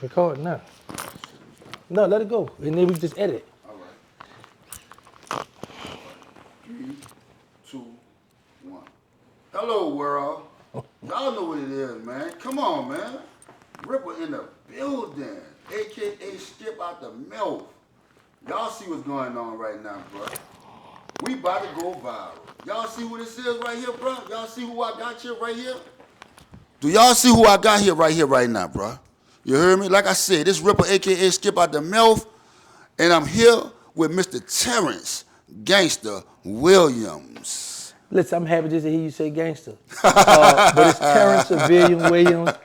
Record now. No, let it go. And then we just edit. All right. 3, 2, 1. Hello, world. Y'all know what it is, man. Come on, man. Rippa in the building, a.k.a. Skip out the Melph. Y'all see what's going on right now, bro. We about to go viral. Y'all see what this is right here, bro? Y'all see who I got here right here? Do y'all see who I got here right now, bro? You heard me? Like I said, this Rippa, a.k.a. Skip out the Melph, and I'm here with Mr. TerranceGanstaWilliams. Listen, I'm happy just to hear you say gangster. But it's TerranceGanstaWilliams,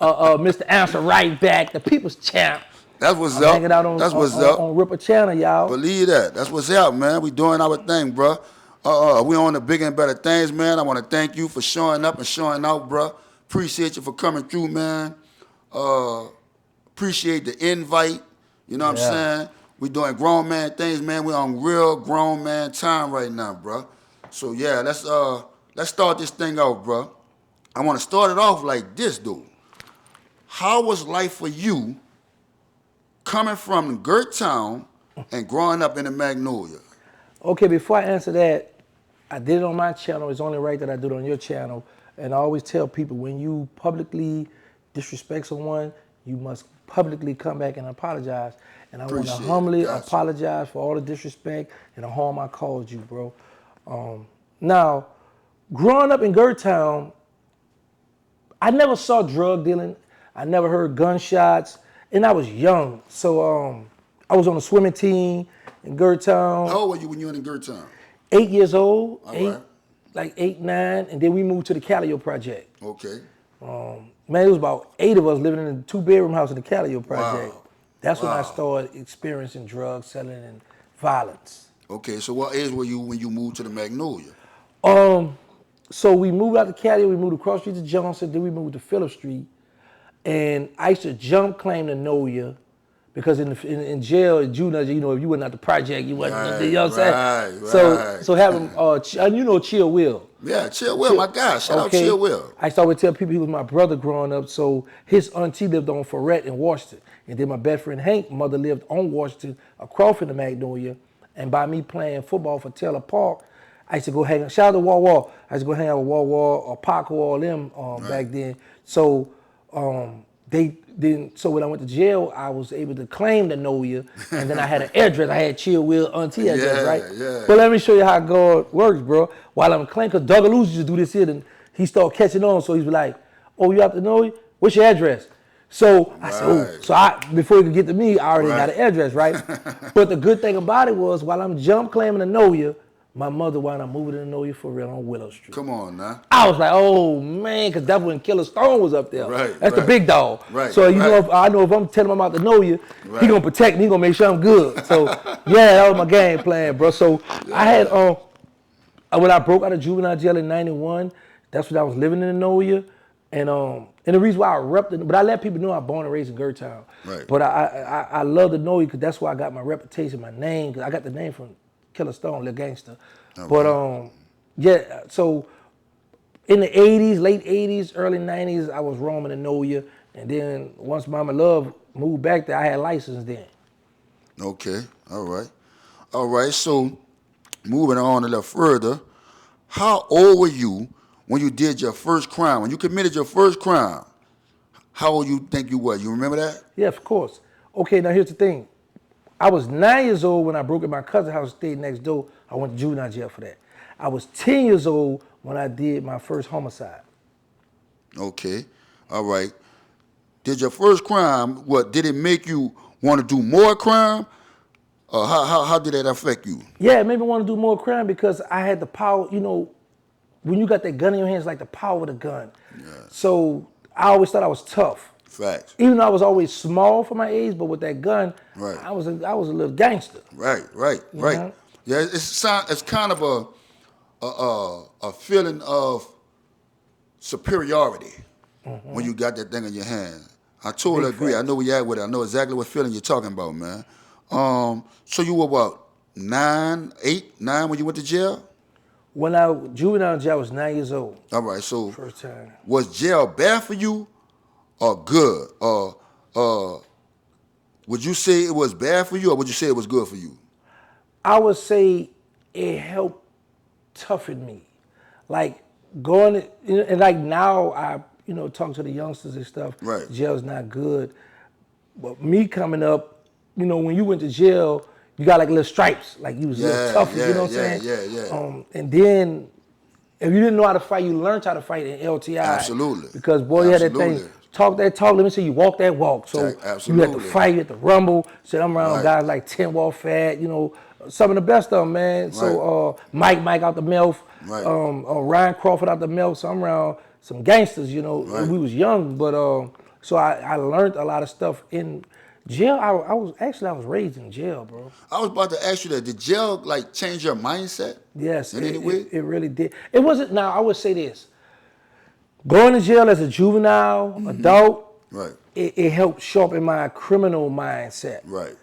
Mr. Answer Right Back, the people's champ. That's what's I'm up. hanging out on, That's what's on, up. on Rippa channel, y'all. Believe that. That's what's up, man. We doing our thing, bro. We on the bigger and better things, man. I want to thank you for showing up and showing out, bro. Appreciate you for coming through, man. Appreciate the invite. You know what I'm saying? We doing grown man things, man. We on real grown man time right now, bro. So yeah, let's start this thing out, bro. I want to start it off like this, dude. How was life for you coming from Gert Town and growing up in the Magnolia? Okay, before I answer that, I did it on my channel. It's only right that I do it on your channel. And I always tell people, when you publicly disrespect someone, you must publicly come back and apologize. And I want to humbly apologize for all the disrespect and the harm I caused you, bro. Now, growing up in Gert Town, I never saw drug dealing. I never heard gunshots. And I was young. So I was on a swimming team in Gert Town. How old were you when you were in Gert Town? 8 years old. Right. Like 8, 9. And then we moved to the Callio Project. Okay. Man, it was about 8 of us living in a 2-bedroom house in the Callio Project. Wow. That's when I started experiencing drugs, selling, and violence. Okay, so what age were you when you moved to the Magnolia? So we moved out to Callio, we moved across the street to Johnson, then we moved to Phillip Street. And I used to jump claim to know you because in jail, in juvenile, you know, if you wasn't at the project, you wasn't, you know what I'm saying? So having, you know Chill Will. Yeah, Chill Will, my guy. Shout out Chill Will. I used to always tell people he was my brother growing up. So his auntie lived on Ferret in Washington. And then my best friend Hank, mother lived on Washington, across from the Magnolia. And by me playing football for Taylor Park, I used to go hang out. Shout out to Wah. I used to go hang out with Wah or Paco, all them back then. So so when I went to jail, I was able to claim to know you, and then I had an address. I had Chill Will auntie address, right? Yeah. But let me show you how God works, bro. While I'm claiming, because Doug Luz used to do this here, and he started catching on. So he's like, "Oh, you have to know you? What's your address?" So I said, "Oh." So before he could get to me, I already got an address, right? But the good thing about it was, while I'm jump claiming to know you, my mother wound up moving to know you for real on Willow Street. Come on now. I was like, oh man, because that's when Killer Stone was up there. That's the big dog. So I know if I'm telling him about to know you, he gonna protect me, he gonna make sure I'm good. So yeah, that was my game plan, bro. So I had when I broke out of juvenile jail in '91, that's when I was living in Noya. And the reason why I repped it, but I let people know I'm born and raised in Gert Town. Right. But I love to know you because that's why I got my reputation, my name, because I got the name from Killer Stone, Lil Gangster. But yeah, so in the 80s, late 80s, early 90s, I was roaming in Noya. And then once Mama Love moved back there, I had license then. Okay, all right. So moving on a little further, how old were you when you did your first crime? When you committed your first crime, how old you think you were? You remember that? Yeah, of course. Okay, now here's the thing. I was 9 years old when I broke in my cousin's house, stayed next door. I went to juvenile jail for that. I was 10 years old when I did my first homicide. Okay, all right. Did your first crime, did it make you want to do more crime? How did that affect you? Yeah, it made me want to do more crime because I had the power, you know, when you got that gun in your hands, like the power of the gun. Yeah. So I always thought I was tough. Facts. Even though I was always small for my age, but with that gun, right. I was a little gangster. Right. You know? Yeah, it's kind of a feeling of superiority when you got that thing in your hand. I totally agree. I know where you're at with it. I know exactly what feeling you're talking about, man. So you were what, 9 when you went to jail? When juvenile jail, I was 9 years old. All right, so first time. Was jail bad for you or good? Or Would you say it was bad for you, or would you say it was good for you? I would say it helped toughen me. Like going, and like now I, talk to the youngsters and stuff. Right. Jail's not good. But me coming up, when you went to jail, you got like little stripes, like you was a little tougher, you know what I'm saying? Yeah. And then if you didn't know how to fight, you learned how to fight in LTI. Absolutely. Because boy, you had that thing, talk that talk, let me see you walk that walk. So you had to fight, you had to rumble. So I'm around guys like 10 Wall Fat, some of the best of them, man. So Mike out the Melph, Ryan Crawford out the Melph. So I'm around some gangsters, we was young, but so I learned a lot of stuff in jail. I was raised in jail, bro. I was about to ask you that. Did jail like change your mindset? Yes, in any way? It really did. It wasn't. Now I would say this: going to jail as a juvenile, adult, right? It helped sharpen my criminal mindset. Right.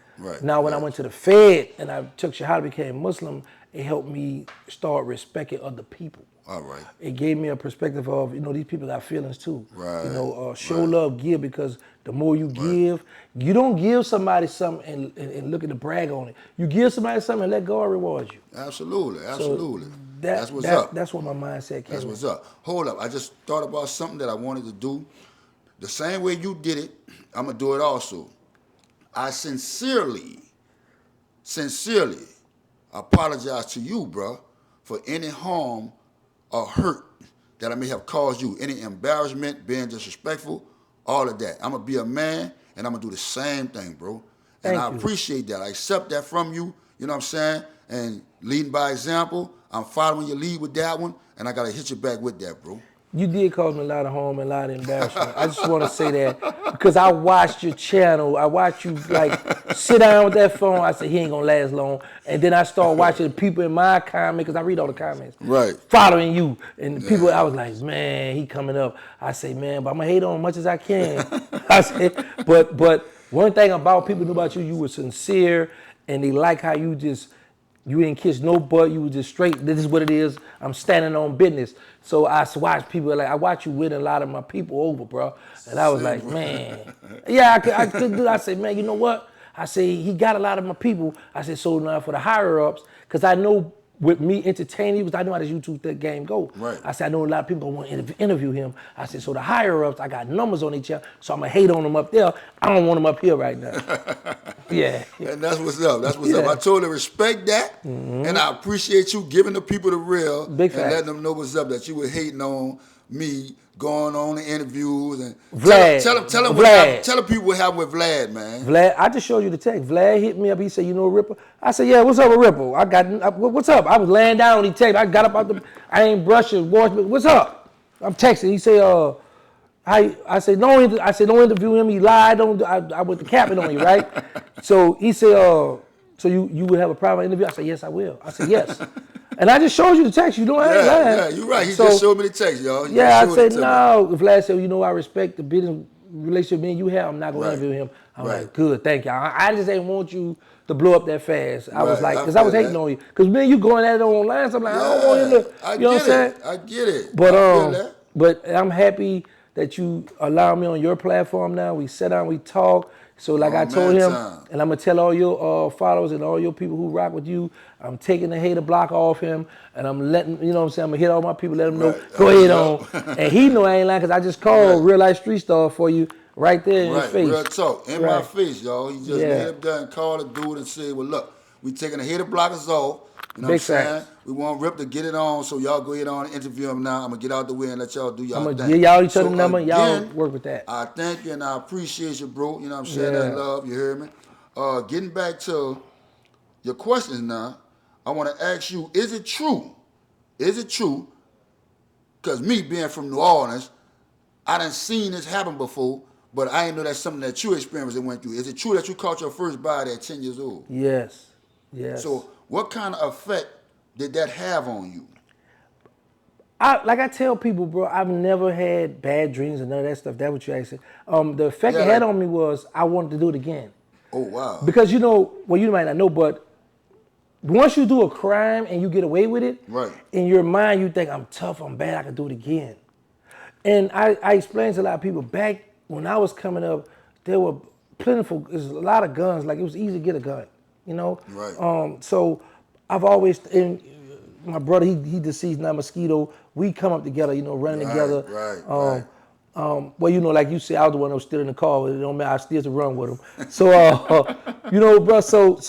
Now when I went to the Fed and I took Shahada, became Muslim, it helped me start respecting other people. All right. It gave me a perspective of, these people got feelings too. Right. Show love, give, because the more you give, you don't give somebody something and look at the brag on it. You give somebody something and let God reward you. Absolutely. So that's what's up. That's what my mindset came. That's what's up. Hold up. I just thought about something that I wanted to do. The same way you did it, I'm going to do it also. I sincerely apologize to you, bro, for any harm or hurt that I may have caused you, any embarrassment, being disrespectful, all of that. I'm going to be a man, and I'm going to do the same thing, bro. And I appreciate that. I accept that from you, you know what I'm saying? And leading by example, I'm following your lead with that one, and I got to hit you back with that, bro. You did cause me a lot of harm and a lot of embarrassment. I just want to say that because I watched your channel. I watched you like sit down with that phone. I said, he ain't going to last long. And then I started watching the people in my comment, because I read all the comments. Right. Following you. And people, I was like, man, he coming up. I say, man, but I'm going to hate on him as much as I can. I said, but one thing about people knew about you, you were sincere, and they like how you didn't kiss no butt. You were just straight. This is what it is. I'm standing on business. So I watch people I watch you win a lot of my people over, bro. And I was like, man, yeah, I could do. I said, man, you know what? I say he got a lot of my people. I said, so now for the higher ups, because I know with me entertaining you, I know how this YouTube game go. Right. I said, I know a lot of people want to interview him. I said, so the higher ups, I got numbers on each other, so I'm gonna hate on them up there. I don't want them up here right now. Yeah. And that's what's up. That's what's up. I totally respect that, and I appreciate you giving the people the real Big and facts. letting them know what's up. That you were hating on me going on the interviews and Vlad. tell the people what happened with Vlad, man. Vlad, I just showed you the text. Vlad hit me up. He said, you know Rippa? I said, yeah, what's up with Rippa? What's up? I was laying down when he texted. I got up out I ain't brushing, washed, but what's up? I'm texting. He said, I said, don't interview him. He lied. I went to capping on you, right? So he said, so you would have a private interview? I said, yes, I will. I said, yes. And I just showed you the text. You know I ain't lying. Yeah, you're right. He just showed me the text, y'all. I said, no. Vlad said, I respect the business relationship me and you have. I'm not going to interview him. I'm like, good, thank you. I just ain't want you to blow up that fast. I was like, because I was hating on you. Because me and you going at it online, so I'm like, I don't want him to, you know what I'm saying? I get it. But I'm happy that you allow me on your platform now. We sit down, we talk. So like I told him, and I'm going to tell all your followers and all your people who rock with you, I'm taking the hater block off him, and I'm letting, you know what I'm saying, I'm going to hit all my people, let them know, go ahead on. And he know I ain't lying, because I just called Real Life Street Star for you right there in his face. Real talk, in my face, y'all. He just made up there and called a dude and said, well, look, we taking the hater blockers off. You know what I'm saying? We want Rip to get it on, so y'all go ahead on and interview him now. I'm going to get out the way and let y'all do y'all thing. I'm going to give y'all each other number, y'all work with that. I thank you and I appreciate you, bro. You know what I'm saying? That love, you hear me? Getting back to your questions now, I want to ask you, is it true? Because me being from New Orleans, I done seen this happen before, but I ain't know that's something that you experienced and went through. Is it true that you caught your first body at 10 years old? Yes. So what kind of effect did that have on you? Like I tell people, bro, I've never had bad dreams and none of that stuff. That's what you asked. The effect it had on me was I wanted to do it again. Oh, wow. Because, you might not know, but once you do a crime and you get away with it, in your mind you think, I'm tough, I'm bad, I can do it again. And I explained to a lot of people, back when I was coming up, there were plentiful. There's a lot of guns. Like it was easy to get a gun, you know. Right. So I've always and my brother he deceased now Mosquito. We come up together, you know, running together. Right. Well, you know, like you said, I was the one that was still in the car. But it don't matter. I still to run with him. So you know, bro. So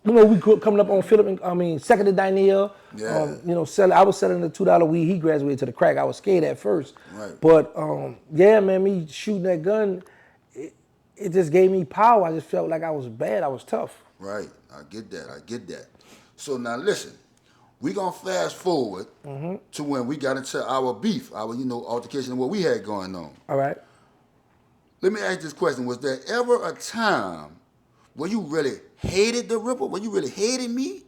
you know, we grew coming up on Philip. Second to Danielle. Yeah. You know, I was selling the $2 weed. He graduated to the crack. I was scared at first. Right. But yeah, man, me shooting that gun, it just gave me power. I just felt like I was bad. I was tough. Right. I get that. So now listen, we gonna fast forward to when we got into our beef, our altercation, and what we had going on. All right. Let me ask this question: was there ever a time where you really hated the Ripper? Where you really hated me?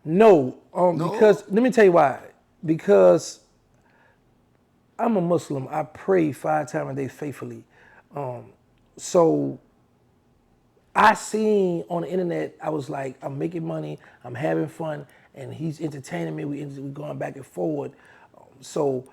No, No? because let me tell you why. Because I'm a Muslim. I pray 5 times a day faithfully. So I seen on the internet, I was like, I'm making money, I'm having fun, and he's entertaining me. We going back and forward. So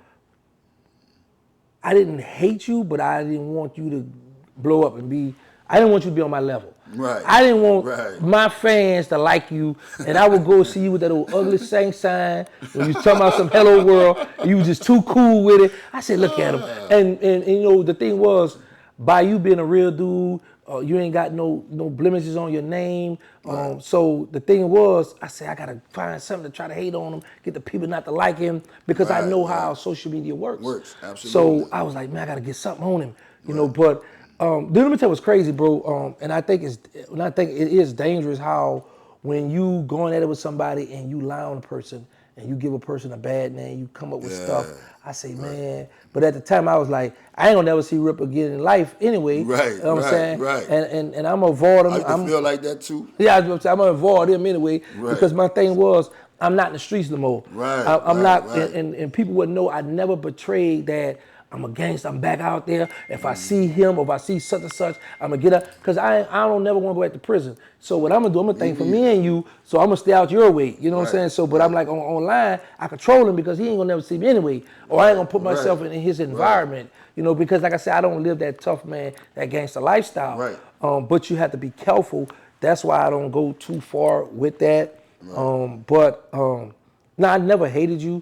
I didn't hate you, but I didn't want you to blow up and be. I didn't want you to be on my level. Right. I didn't want my fans to like you, and I would go see you with that old ugly same sign when you was talking about some hello world, and you was just too cool with it. I said, look at him. And you know, the thing was, by you being a real dude, you ain't got no blemishes on your name. So the thing was, I said, I gotta find something to try to hate on him, get the people not to like him, because I know how social media works. Absolutely. So I was like, man, I gotta get something on him, you know. But then let me tell you what's crazy, bro. And I think it is dangerous how when you going at it with somebody and you lie on a person and you give a person a bad name, you come up with stuff. I say, man. But at the time, I was like, I ain't gonna never see Rip again in life anyway. Right. You know what I'm saying? Right. And I'm gonna avoid him. I can feel like that too. Yeah, I'm gonna avoid him anyway because my thing was, I'm not in the streets no more. I'm not, and people would know I never betrayed that. I'm a gangster. I'm back out there. If I see him or if I see such and such, I'm gonna get up because I don't never want to go back to prison. So what I'm gonna do, I'm gonna think for me and you. So I'm gonna stay out your way. You know what I'm saying? So, but I'm like online, I control him because he ain't gonna never see me anyway, or I ain't gonna put myself in his environment. You know, because like I said, I don't live that tough man, that gangster lifestyle. But you have to be careful. That's why I don't go too far with that. No, I never hated you.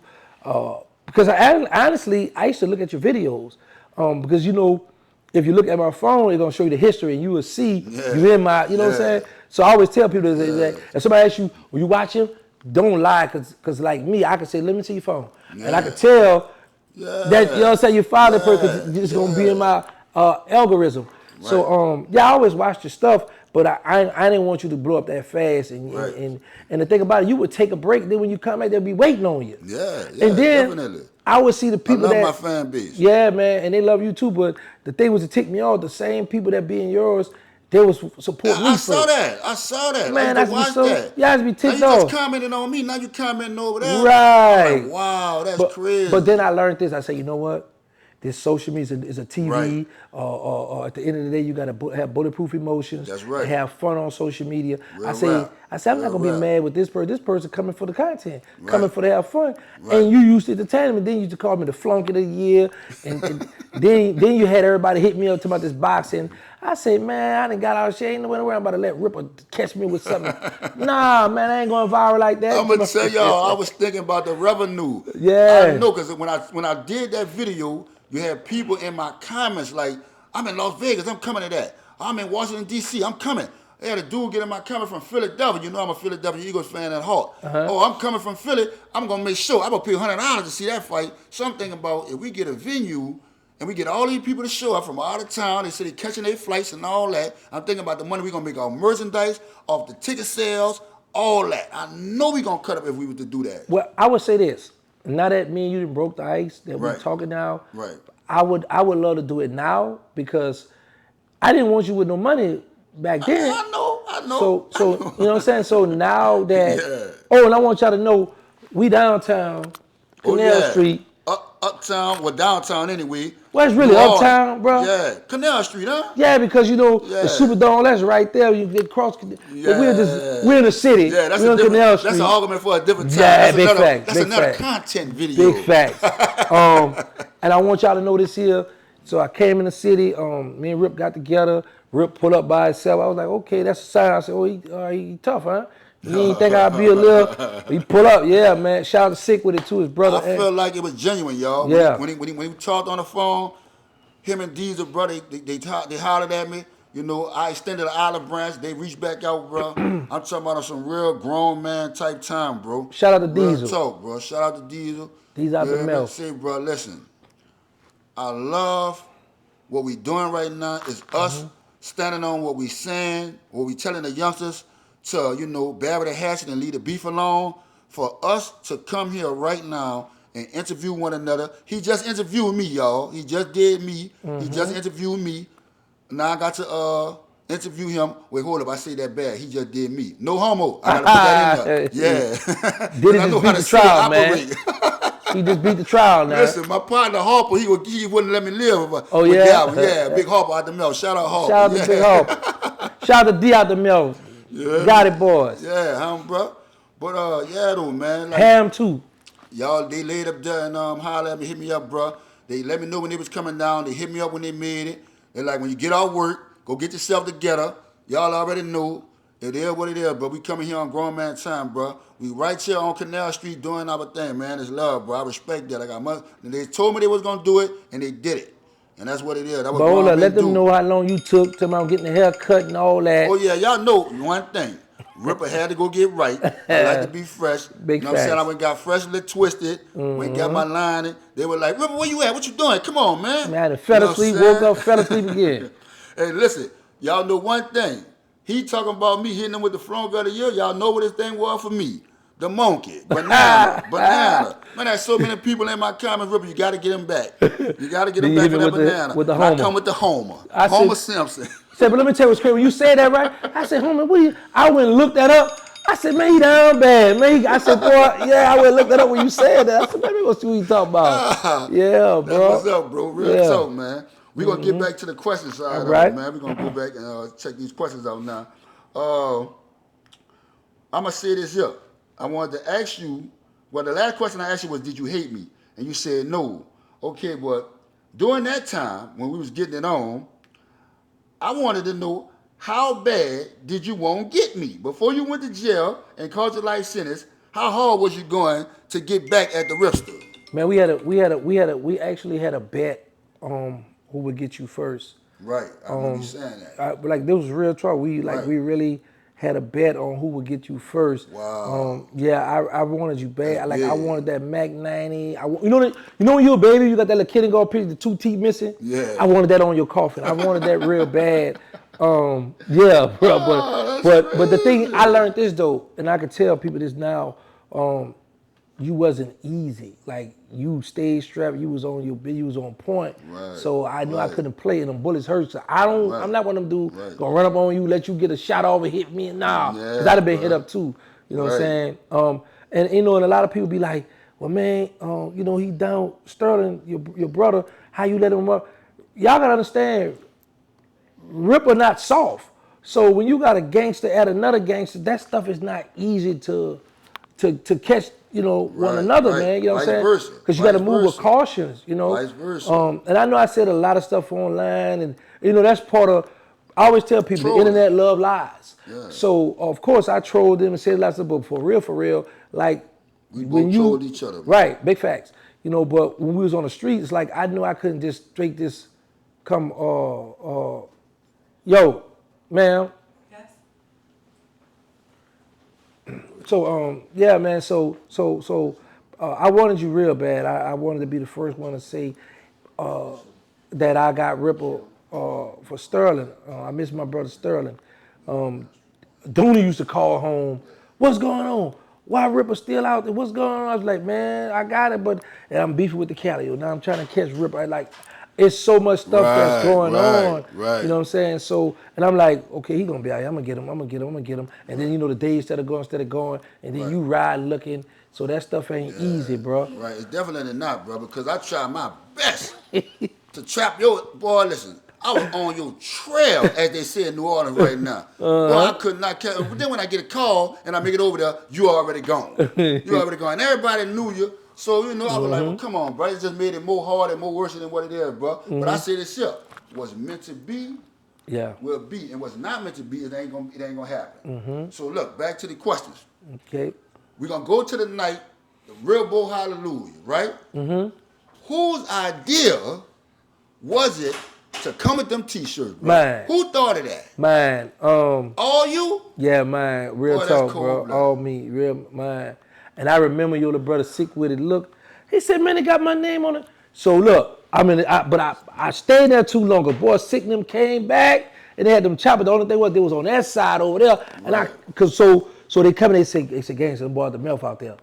Because honestly, I used to look at your videos because, you know, if you look at my phone, it's going to show you the history and you will see you in my, you know what I'm saying? So I always tell people that if somebody asks you, will you watch him? Don't lie because like me, I can say, let me see your phone. And I can tell that, you know what I'm saying, your father because it's going to be in my algorithm. So, I always watch your stuff, but I didn't want you to blow up that fast. And the thing about it, you would take a break. Then when you come back, they'll be waiting on you. And then definitely. I would see the people I love my fan base. Yeah, man, and they love you too. But the thing was to tick me off. The same people that be in yours, they was support me. I saw that. Man, I used to watch that. Yeah, I used to be ticked off. off. You just commented on me. Now you commenting over there. Right. Like, wow, that's crazy. But then I learned this. I said, you know what? This social media is a TV. At the end of the day, you got to have bulletproof emotions. That's right. And have fun on social media. Real I say, I'm not gonna be mad with this person. This person coming for the content, coming for to have fun. And you used to entertain me. Then you used to call me the flunk of the year. And then you had everybody hit me up talking about this boxing. I say, man, I done got out of shit. Ain't no way I'm about to let Ripper catch me with something. Nah, man, I ain't going viral like that. I'm gonna tell y'all, I was thinking about the revenue. Yeah. I know, because when I did that video, you had people in my comments like, I'm in Las Vegas, I'm coming to that. I'm in Washington, D.C., I'm coming. I had a dude get in my comment from Philadelphia. You know I'm a Philadelphia Eagles fan at heart. Oh, I'm coming from Philly. I'm going to make sure. I'm going to pay $100 to see that fight. So I'm thinking about if we get a venue and we get all these people to show up from out of town, they say they're catching their flights and all that. I'm thinking about the money we're going to make off merchandise, off the ticket sales, all that. I know we're going to cut up if we were to do that. Well, I would say this. Now that me and you broke the ice, that we're talking now, I would love to do it now because I didn't want you with no money back then. I know. So you know what I'm saying? So now that, and I want y'all to know, we downtown, Canal Street. Uptown, well, downtown anyway. Well, it's really uptown, bro. Yeah, Canal Street, huh? Yeah, because you know the Superdome, that's right there. You get cross. Yeah. We're in the city. Yeah, that's we're Canal Street. That's an argument for a different time. Yeah, that's another content video. Big facts. And I want y'all to know this here. So I came in the city. Me and Rip got together, Rip pull up by himself. I was like, okay, that's a sign. I said, oh, he tough, huh? You didn't think I'd be a little. He pull up, yeah, man. Shout out to Sick with it too, his brother. I felt like it was genuine, y'all. Yeah. When he talked on the phone, him and Diesel, bro, they hollered at me. You know, I extended an olive branch. They reached back out, bro. I'm talking about some real grown man type time, bro. Shout out to Real Diesel. talk, bro. Shout out to Diesel. Diesel out the Melph. Say, bro, listen. I love what we doing right now is us standing on what we saying, what we telling the youngsters to, you know, bury the hatchet and leave the beef alone. For us to come here right now and interview one another. He just interviewed me, y'all. He just did me. He just interviewed me. Now I got to interview him. Wait, hold up. I say that bad. He just did me. No homo. I got to put that in there. Yeah. Did it just beat the trial, man. He just beat the trial now. Listen, my partner Harper, he wouldn't let me live. Oh, yeah? Yeah, Big Harper out the Melph. Shout out Harper. Shout out to Big Harper. Shout out to D out the Melph. Yeah. Got it, boys. Yeah, bro. But, yeah, though, man. Like, Ham, too. Y'all, they laid up there and hollered at me, hit me up, bro. They let me know when they was coming down. They hit me up when they made it. They're like, when you get off work, go get yourself together. Y'all already know. It is what it is, but we coming here on grown man time, bro. We right here on Canal Street doing our thing, man. It's love, bro. I respect that. I got much. They told me they was going to do it, and they did it. And that's what it is. That was Hold up, let them know how long you took to getting the hair cut and all that. Oh, yeah, y'all know one thing. Ripper had to go get right. I like to be fresh. Big you know what I'm saying? I went got freshly twisted. Went got my lining. They were like, Ripper, where you at? What you doing? Come on, man. Man, I fell asleep, woke up, fell asleep again. Hey, listen, y'all know one thing. He talking about me hitting him with the front of the year. Y'all know what this thing was for me. The monkey. Banana. Man, there's so many people in my comments, Ripper, you got to get him back. You got to get him back for that banana. With the Homer. I come with the Homer. Homer Simpson. Said, but let me tell you what's crazy. When you said that, right? I said, Homer, what are you? I went and looked that up. I said, man, he down bad. Man, I said, boy, yeah, I went and looked that up when you said that. I said, man, let's see what you talking about. Yeah, bro. That's what's up, bro. Real talk, man. We're going to get back to the question side of it, man. We're going to go back and check these questions out now. I'm going to say this here. I wanted to ask you, well, the last question I asked you was, did you hate me? And you said no. Okay, but during that time, when we was getting it on, I wanted to know, how bad did you want to get me? Before you went to jail and caught your life sentence, how hard was you going to get back at the Ripster? Man, we actually had a bet who would get you first. Right, I remember you saying that. Like, this was real trouble. We really had a bet on who would get you first. Wow. Yeah, I wanted you bad. I wanted that Mac 90. You know when you're a baby, you got that little kid and go picture the 2 teeth missing? Yeah. I wanted that on your coffin. I wanted that real bad. Yeah, bro. But the thing, I learned this though, and I can tell people this now, you wasn't easy. Like, you stayed strapped, you was on point. Right, so I knew I couldn't play, and them bullets hurt. So I'm not one of them dudes gonna run up on you, let you get a shot off and hit me, and because I'd have been hit up too. You know what I'm saying? And you know, and a lot of people be like, well, man, you know, he down Sterling, your brother, how you let him up? Y'all gotta understand, Ripper not soft. So when you got a gangster at another gangster, that stuff is not easy to catch, you know, one another, man. You know what I'm saying? Because you got to move with cautions, you know. Vice versa. And I know I said a lot of stuff online, and you know that's part of. I always tell people the internet love lies. Yeah. So of course I trolled them and said lots of stuff, but for real, like we both trolled each other. Right, big facts. You know, but when we was on the street, it's like I knew I couldn't just straight this come. Yo, ma'am. Yes. So yeah, man. So I wanted you real bad. I wanted to be the first one to say that I got Ripper for Sterling. I miss my brother Sterling. Dooney used to call home. What's going on? Why Ripper still out there? What's going on? I was like, man, I got it, and I'm beefing with the Cali. Now I'm trying to catch Ripper. It's so much stuff that's going on. Right. You know what I'm saying? So, and I'm like, okay, he gonna be out here. I'm gonna get him. And then, you know, the days instead of going, and then you ride looking. So that stuff ain't easy, bro. Right, it's definitely not, bro, because I tried my best to trap your, boy, listen, I was on your trail, as they say in New Orleans right now. Boy, I could not catch, but then when I get a call and I make it over there, you already gone. And everybody knew you. So, you know, I was like, well, come on, bro. It just made it more hard and more worse than what it is, bro. But I say this here, was it meant to be will be, and what's not meant to be, it ain't gonna happen. So look, back to the questions. Okay. We're gonna go to the night, the real Bo Hallelujah, right? Whose idea was it to come with them t-shirts, bro? Mine. Who thought of that? Mine. All you? Yeah, mine. Real Boy, that's talk, bro. cold-blooded. All me. Real mine. And I remember your little brother sick with it. Look, he said, man, they got my name on it. So look, I stayed there too long. A boy sick and them came back and they had them choppers. The only thing was they was on that side over there. And Right. so they come and they say gang, some boy at the Melph out there.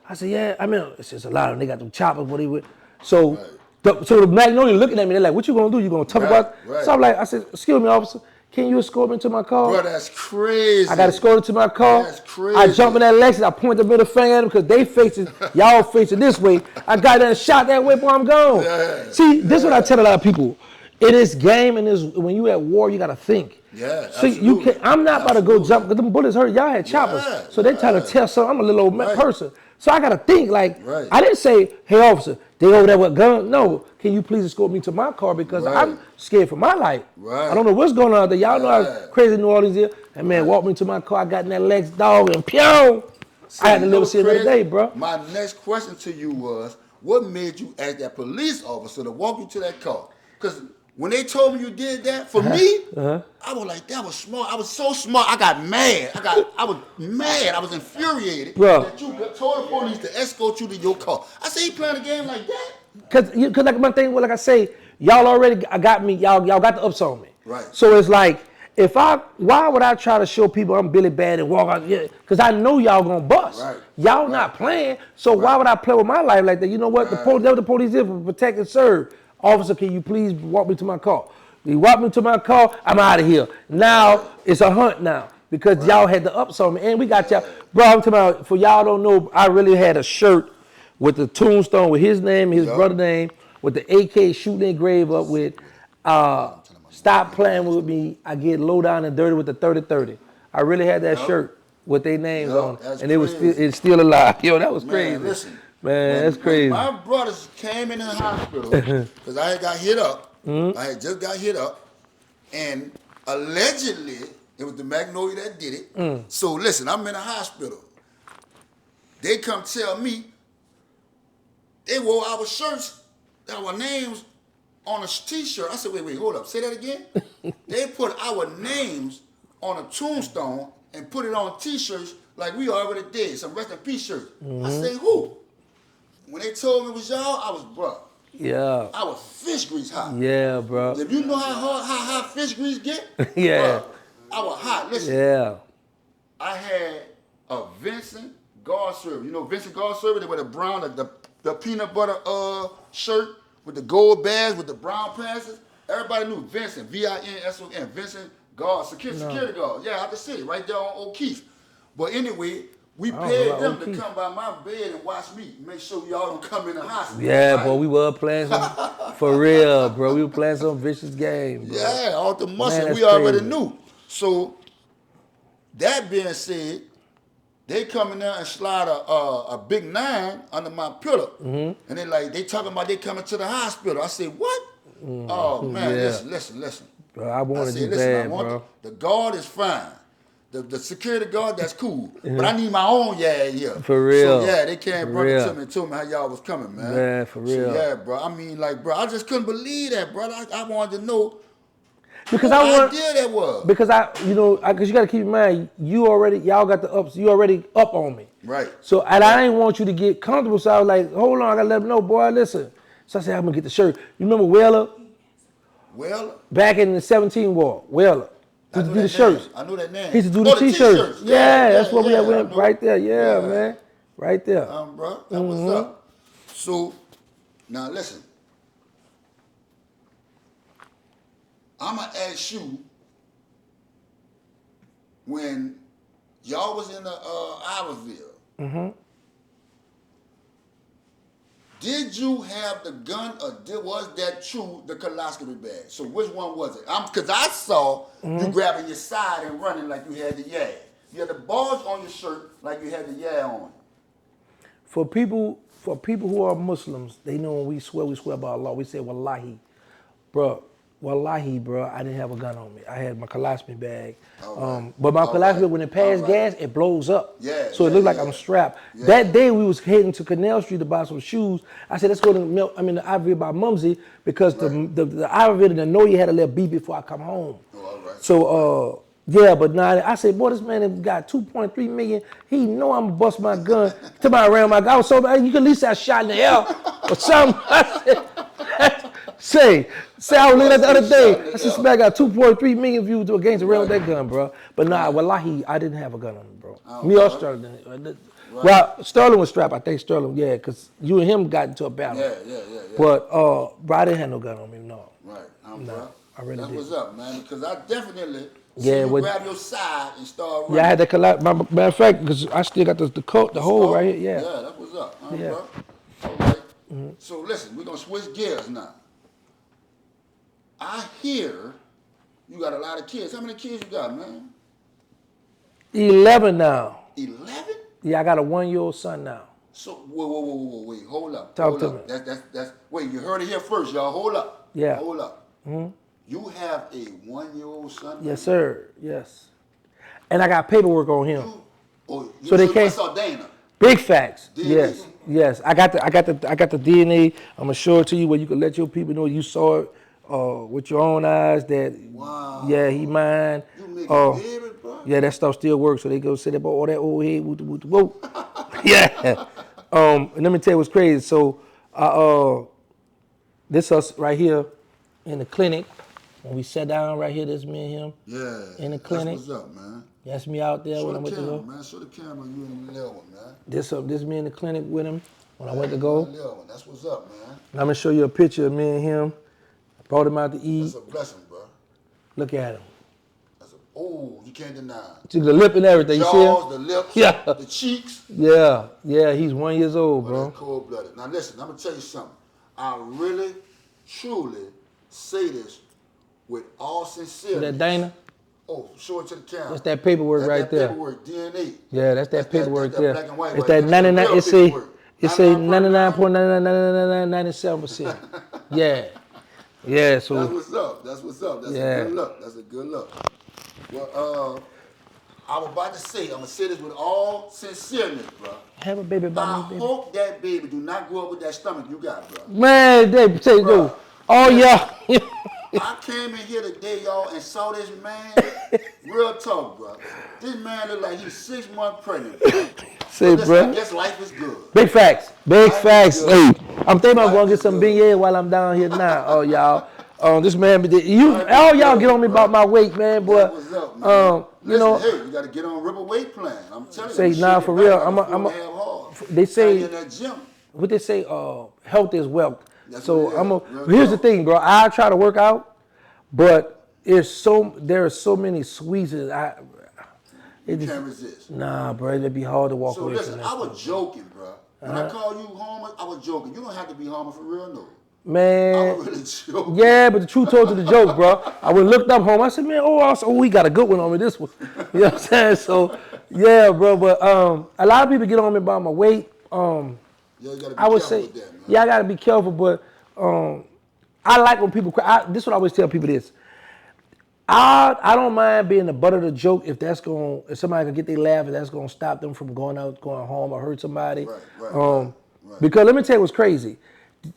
I said, yeah, I mean, it's just a lot of them. They got them choppers, what he with. So so the Magnolia looking at me, they're like, what you gonna do? You gonna tough about? Right. So I'm like, I said, excuse me, officer, can you escort me to my car? Bro, that's crazy. I got escorted to my car. That's crazy. I jump in that Lexus. I point the middle finger at them because they facing, y'all facing this way. I got there and shot that way before I'm gone. Yeah. See, this is what I tell a lot of people. In this game, when you at war, you got to think. Yeah, So you can't, I'm not about to go jump because them bullets hurt. Y'all had choppers. So they trying to tell something. I'm a little old person. So I got to think like, I didn't say, hey, officer, they over there with guns. No, can you please escort me to my car because I'm scared for my life. I don't know what's going on out there. Y'all know how crazy New Orleans is. And man, walked me to my car. I got in that Lex dog and pew. I had to live see another day, bro. My next question to you was, what made you ask that police officer to walk you to that car? Because when they told me you did that, for me, I was like, that was smart. I was so smart. I got mad. I was mad. I was infuriated that you told the police to escort you to your car. I said, you playing a game like that? Cause like my thing, like I say, y'all already got me. Y'all got the ups on me. Right. So it's like, why would I try to show people I'm Billy Bad and walk out? Yeah, because I know y'all gonna bust. Right. Y'all not playing. So why would I play with my life like that? You know what? That's what the police is for, protect and serve. Officer, can you please walk me to my car? You walk me to my car, I'm out of here. Now it's a hunt now because y'all had the ups on me and we got y'all. Bro, I'm talking about, for y'all don't know, I really had a shirt with the tombstone with his name, his brother's name, with the AK shooting their grave up with, stop playing with me, I get low down and dirty with the 30-30. I really had that shirt with their names on it, and it's still alive. Yo, that was crazy. Listen, man, that's crazy. When my brothers came in the hospital, because I had got hit up, I had just got hit up, and allegedly, it was the Magnolia that did it. So listen, I'm in the hospital. They come tell me, they wore our shirts, our names on a t-shirt. I said, wait, hold up. Say that again? They put our names on a tombstone and put it on t-shirts like we already did, some rest in peace shirts. I said, who? When they told me it was y'all, I was, bro. Yeah. I was fish grease hot. Yeah, bro. If you know how hot fish grease get, yeah. Bro, I was hot. Listen. Yeah. I had a Vincent guard server. You know Vincent guard server? They wear the brown, the peanut butter shirt with the gold badge with the brown pants. Everybody knew Vincent, V-I-N-S-O-N, Vincent guard, security guard. Yeah, out the city, right there on O'Keefe. But anyway, we paid them to come by my bed and watch me, make sure y'all don't come in the hospital. Yeah, right? Boy, we were playing some, for real, bro. We were playing some vicious game, bro. Yeah, all the muscle, we already knew. So, that being said, they come in there and slide a big 9 under my pillow. And they talking about they coming to the hospital. I said, what? Oh, man, listen. Bro, I wanted you bad, bro. The guard is fine. The security guard, that's cool. But I need my own here. For real. So, yeah, they came brought it to me and told me how y'all was coming, man. Yeah, for real. So, yeah, bro. I mean, like, bro, I just couldn't believe that, bro. I wanted to know because what idea that was. Because because you got to keep in mind, y'all got the ups, you already up on me. Right. So, and I didn't want you to get comfortable, so I was like, hold on, I got to let them know, boy, listen. So I said, I'm going to get the shirt. You remember Whaler? Whaler? Back in the 17 war, Whaler. He used to do the shirts. I know that name. He used to do the t-shirts. Yeah, that's what we went right there. Yeah, Yeah. man. Right there. Bro, that was up. So, now listen. I'm going to ask you, when y'all was in the Iversville, did you have the gun or was that true, the coloscopy bag? So which one was it? Because I saw you grabbing your side and running like you had the yag. You had the bulge on your shirt like you had the yag on. For people who are Muslims, they know when we swear by Allah. We say wallahi. Bro, Wallahi, bro, I didn't have a gun on me. I had my colostomy bag. All right. But my All colostomy, right. when it passed All right. gas, it blows up. Yeah, So it yeah, looked like yeah. I'm strapped. Yeah. That day we was heading to Canal Street to buy some shoes. I said, let's go to the Ivory by Mumsy because the Ivory didn't know you had a little beat before I come home. Oh, all right. So yeah, but now I said, boy, this man has got 2.3 million. He know I'm gonna bust my gun. To my around my gun. I was so bad, you can at least have shot in the air or something. I said, I was looking at the other day. I said, this man got 2.3 million views to against around with that gun, bro. But nah, wallahi, I didn't have a gun on me, bro. Me or Sterling didn't. Well, Sterling was strapped. I think Sterling, yeah, because you and him got into a battle. Yeah. But bro, I didn't have no gun on me, no. Right. No, I really That's didn't. what's up, man. Because I definitely Yeah, see you grab your side and start running. Yeah, I had that collapse. Matter of fact, because I still got the hole right here. Yeah. Yeah, that's what's up. All right, Yeah. bro. All right. So listen, we're going to switch gears now. I hear you got a lot of kids. How many kids you got, man? 11 now. 11? Yeah, I got a 1-year-old son now. So wait, hold up. Talk to me. me. That's wait, you heard it here first, y'all. Hold up. Yeah. Hold up. You have a 1-year-old son? Yes, sir. Yes. And I got paperwork on him. So they you can't. saw Dana. Big facts. DNA. Yes. I got the DNA. I'm gonna show it to you where you can let your people know you saw it with your own eyes. That yeah, he mine. You making baby, bro? Yeah, that stuff still works. So they go sit up all that old head, whoop. Yeah. And let me tell you what's crazy. So, this us right here in the clinic. When we sat down right here, this me and him. Yeah. In the clinic. That's what's up, man. That's me out there when I went to go. Man. Show the camera you in the little one, man. This me in the clinic with him when I went to go. Little one. That's what's up, man. And I'm gonna show you a picture of me and him. I brought him out to eat. That's a blessing, bro. Look at him. You can't deny it. See the lip and everything. Jaws, you see him? the lips, Yeah. the cheeks. Yeah, he's 1 year old, bro. That's cold-blooded. Now listen, I'm gonna tell you something. I really, truly say this with all sincerity. That Dana? Oh, show it to the camera. That's that paperwork That's right that there. Paperwork, DNA. Yeah, that's that paperwork that there. black and white It's right that there. 99. Real paperwork. It say 99.9997%. Yeah. So That's what's up. That's what's up. That's a good look. That's a good look. Well, I was about to say, I'm gonna say this with all sincereness, bro. Have a baby by I me, baby. hope that baby do not grow up with that stomach you got, bro. Man, they say no. Oh yeah. I came in here today, y'all, and saw this man. Real talk, bro. This man look like he's 6 months pregnant. Say, bro. I guess life is good. Big facts. Big facts. Hey, I'm thinking I'm gonna get some big beignet while I'm down here now. Oh y'all. This man, all y'all get on me about my weight, man. But what's up, man? Listen, hey, you got to get on Rippa weight plan. I'm telling say, you. nah, for real. They say in that gym. what they say. Health is wealth. That's So what it is. here's the thing, bro. I try to work out, but there are so many squeezes. You can't resist. Nah, bro, it'd be hard to walk So away listen, from that. I was joking, bro. When I call you homer, I was joking. You don't have to be homer for real, no. Man, I was really joking. yeah, but the truth told you the joke, bro. I went looked up home. I said, man, he got a good one on me, this one. You know what I'm saying? So, yeah, bro. But a lot of people get on me about my weight. Yeah, you gotta be I would careful say, with that, man. yeah, I gotta be careful. But I like when people cry. This is what I always tell people this. I don't mind being the butt of the joke if somebody can get their laugh, if that's gonna stop them from going home or hurt somebody. Right. Because let me tell you what's crazy.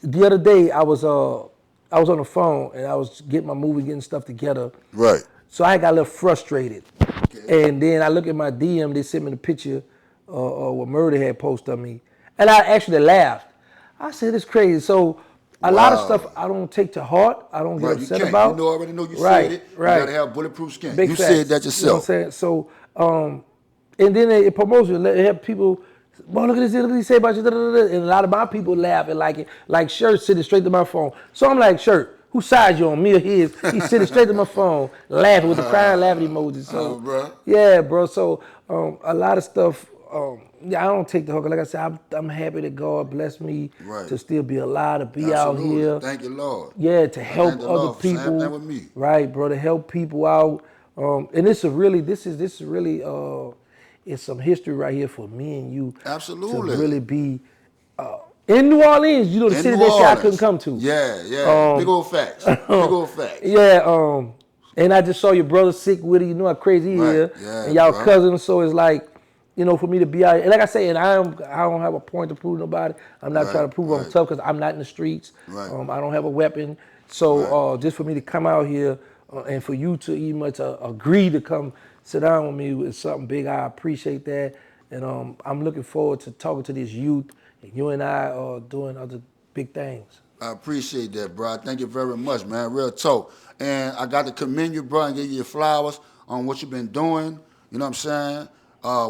The other day I was on the phone and I was getting stuff together. Right. So I got a little frustrated. Okay. And then I look at my DM, they sent me the picture of what Murder had posted on me. And I actually laughed. I said, it's crazy. So a lot of stuff I don't take to heart. I don't get upset about. You already know you said it. Right. You gotta have bulletproof skin. Big you facts. said that You know yourself. what I'm saying? So, and then it promotes you. It help people, boy, look at this say about you. And a lot of my people laugh and like it. Like Shirt sitting straight to my phone. So I'm like, Shirt, whose side you on, me or his? He's sitting straight to my phone, laughing with the crying laughing emoji. So, bro. Yeah, bro. So a lot of stuff, I don't take the hook. Like I said, I'm happy that God blessed me to still be alive, to be out here. Thank you, Lord. Yeah, to help Thank the other Lord. people. Same thing with me. Right, bro, to help people out. And this is really it's some history right here for me and you. Absolutely. To really be In New Orleans, you know, the In city New that shit I Orleans. couldn't come to. Yeah. Big old facts. Big old facts. Yeah, and I just saw your brother sick with it. You know how crazy he Right. is. Yeah, and y'all bro. cousins, so it's like, you know, for me to be out here. And like I say, and I don't have a point to prove nobody. I'm not trying to prove I'm tough because I'm not in the streets. Right. I don't have a weapon. So just for me to come out here and for you to even much agree to come sit down with me is something big. I appreciate that. And I'm looking forward to talking to this youth. And you and I are doing other big things. I appreciate that, bro. Thank you very much, man. Real talk. And I got to commend you, bro, and give you your flowers on what you've been doing. You know what I'm saying?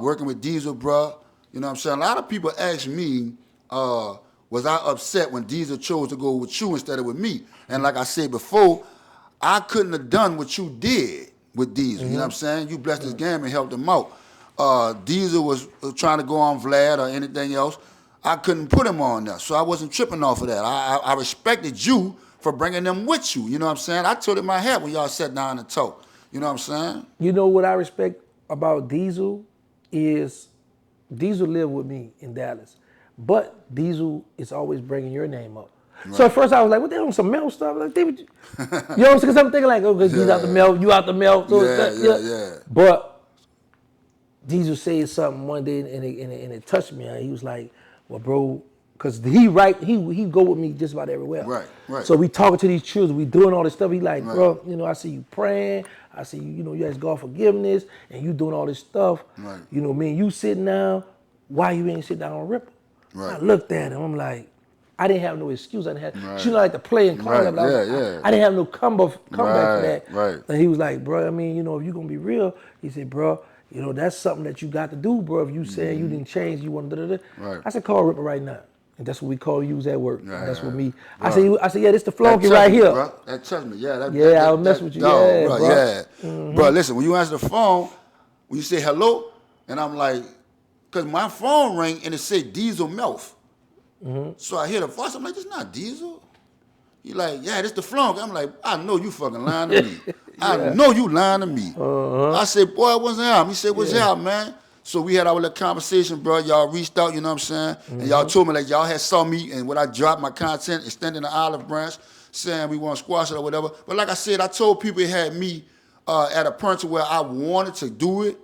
Working with Diesel, bro. You know what I'm saying? A lot of people ask me, was I upset when Diesel chose to go with you instead of with me? And like I said before, I couldn't have done what you did with Diesel. You know what I'm saying? You blessed his game and helped him out. Diesel was trying to go on Vlad or anything else. I couldn't put him on there, so I wasn't tripping off of that. I respected you for bringing them with you. You know what I'm saying? I told him my head when y'all sat down and talked. You know what I'm saying? You know what I respect about Diesel is Diesel lived with me in Dallas, but Diesel is always bringing your name up. Right. So at first I was like, what, they on some Melph stuff? Like, you know what I'm saying? Because I'm thinking like, oh, because he's out the Melph, you out the Melph. So Yeah. But Diesel said something one day and it touched me. He was like, well, bro, because he go with me just about everywhere. Right. So we talking to these children, we doing all this stuff. He like, bro, you know, I see you praying. I see you, you know, you ask God forgiveness, and you doing all this stuff. Right. You know, me and you sitting down. Why you ain't sitting down on Rippa? Right. I looked at him. I'm like, I didn't have no excuse. I didn't have, you know, like to play and call. Right. I didn't have no comeback for that. Right. And he was like, bro, I mean, you know, if you gonna be real, he said, bro, you know, that's something that you got to do, bro. If you saying you didn't change, you want to Right. I said, call Rippa right now. And that's what we call use at work. Right, that's what me. Bro. I said, yeah, this the flunky right here. Bro. That touched me. Yeah, I'll mess with you. Dog, yeah, bro. Yeah. Bro, listen, when you answer the phone, when you say hello, and I'm like, because my phone rang and it said Diesel Melph. So I hear the voice, I'm like, this not Diesel. He like, yeah, this the flunk. I'm like, I know you fucking lying to me. I know you lying to me. I said, boy, it wasn't him. He said, what's him, man? So we had our little conversation, bro. Y'all reached out, you know what I'm saying? And y'all told me, like, y'all had saw me, and when I dropped my content, extending the olive branch, saying we want to squash it or whatever. But like I said, I told people it had me at a point to where I wanted to do it.